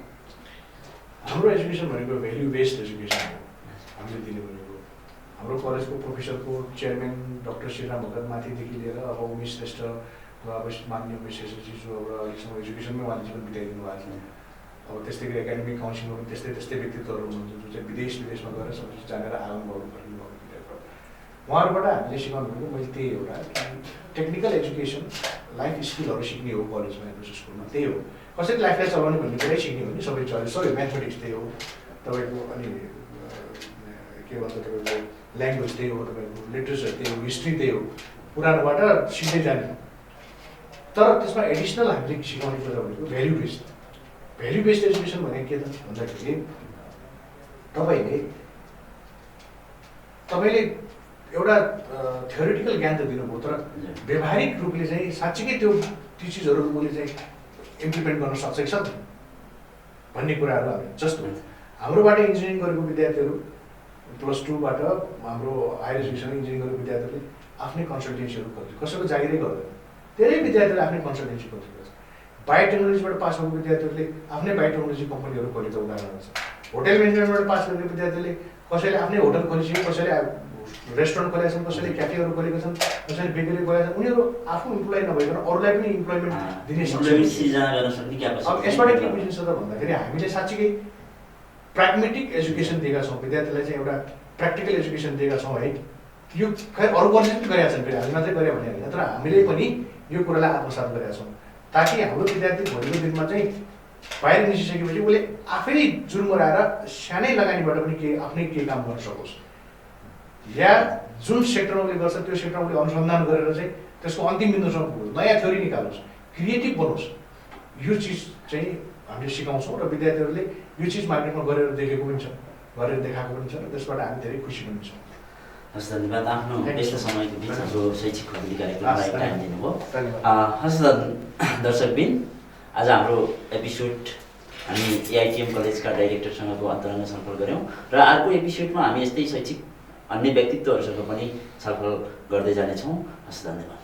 हाम्रो एजुकेसन भनेको भ्याल्यू बेस्ड एजुकेसन हो। हामीले दिने भनेको हाम्रो कलेजको प्रोफेसरको चेयरम्यान डाक्टर श्रीराम भगत माथिदेखि लिएर अब उमेश श्रेष्ठ अब मान्य उमेश श्रेष्ठजी जो अब अहिलेसम्म एजुकेसनमै उहाँले जीवन बिताइदिनु भएको छ। अब त्यस्तै गरी एकाडेमिक काउन्सिलमा पनि त्यस्तै व्यक्तित्वहरू हुनुहुन्छ जो चाहिँ विदेशमा गएर सब जानेर आराम गर्नुपर्ने उहाँहरूबाट हामीले सिकाउनु भनेको मैले त्यही एउटा टेक्निकल एजुकेसन लाइफ स्किलहरू सिक्ने हो कलेजमा हेर्नुहोस् स्कुलमा। त्यही हो कसरी लाइफलाई चलाउने भन्ने कुरै सिक्ने हो नि सबै सबै म्याथमेटिक्स त्यही हो तपाईँको, अनि के भन्छ तपाईँको ल्याङ्ग्वेज त्यही हो, तपाईँको लिट्रेचर त्यही हो, हिस्ट्री त्यही हो, पुरानोबाट सिक्दै जाने। तर त्यसमा एडिसनल हामीले सिकाउने कुरा भनेको भ्याल्यू बेस्ड एजुकेसन भनेको के त भन्दाखेरि तपाईँले एउटा थ्योरिटिकल ज्ञान त दिनुभयो, तर व्यावहारिक रूपले चाहिँ साँच्चीकै त्यो चिजहरू उसले चाहिँ इम्प्लिमेन्ट गर्न सक्छ कि सक्दैन? भन्ने कुराहरू हामी जस्तो हाम्रोबाट इन्जिनियरिङ गरेको विद्यार्थीहरू +2बाट हाम्रो हायर एजुकेसन इन्जिनियरिङ गरेको विद्यार्थीहरूले आफ्नै कन्सल्टेन्सीहरू खोज्छ, कसैको जागिरै गर्दैन। धेरै विद्यार्थीहरूले आफ्नै कन्सल्टेन्सी खोजेको छ। बायोटेक्नोलोजीबाट पास भएको विद्यार्थीहरूले आफ्नै बायोटेक्नोलोजी कम्पनीहरू खोलेको उदाहरणहरू छ। होटल म्यानेजमेन्टबाट पास गरेको विद्यार्थीले कसैले आफ्नै होटल खोलेको, कसैले रेस्टुरेन्ट खोलेका छन्, कसैले क्याफेहरू खोलेका छन्, कसैले बेकरी खोलेका छन्। उनीहरू आफू इम्प्लोइ नभइकन अरूलाई पनि इम्प्लोइमेन्ट दिने अब यसबाट के बुझिन्छ त भन्दाखेरि हामीले साँच्चीकै प्राग्मेटिक एजुकेसन दिएका छौँ, विद्यार्थीलाई चाहिँ एउटा प्र्याक्टिकल एजुकेसन दिएका छौँ है। यो खै अरू कलेजले पनि गरेका छन्, फेरि हामी मात्रै गऱ्यो भने होइन, तर हामीले पनि यो कुरालाई आत्मसात गरेका छौँ ताकि हाम्रो विद्यार्थी भोलिको दिनमा चाहिँ बाहिर निस्किसकेपछि उसले आफै जुर्म आएर सानै लगानीबाट पनि आफ्नै केही काम गर्न सकोस्, या जुन सेक्टरमा उसले गर्छ त्यो सेक्टरमा उसले अनुसन्धान गरेर चाहिँ त्यसको अन्तिम बिन्दुसम्म पुगोस्, नयाँ थ्योरी निकालोस्, क्रिएटिभ बनोस्। यो चिज चाहिँ हामीले सिकाउँछौँ र विद्यार्थीहरूले यो चिज मार्केटमा गरेर देखेको पनि छ, गरेर देखाएको पनि छ र त्यसबाट हामी धेरै खुसी पनि छौँ।
हस्, धन्यवाद। आफ्नो व्यस्त समयको बिच हाम्रो शैक्षिक खुल्दुली कार्यक्रमलाई टाइम दिनुभयो। हस् दर्शकबिन, आज हाम्रो एपिसोड हामी एआइटिएम कलेजका डाइरेक्टरसँगको अन्तरङ्ग छलफल गऱ्यौँ र अर्को एपिसोडमा हामी यस्तै शैक्षिक अन्य व्यक्तित्वहरूसँग पनि छलफल गर्दै जानेछौँ। हस्, धन्यवाद।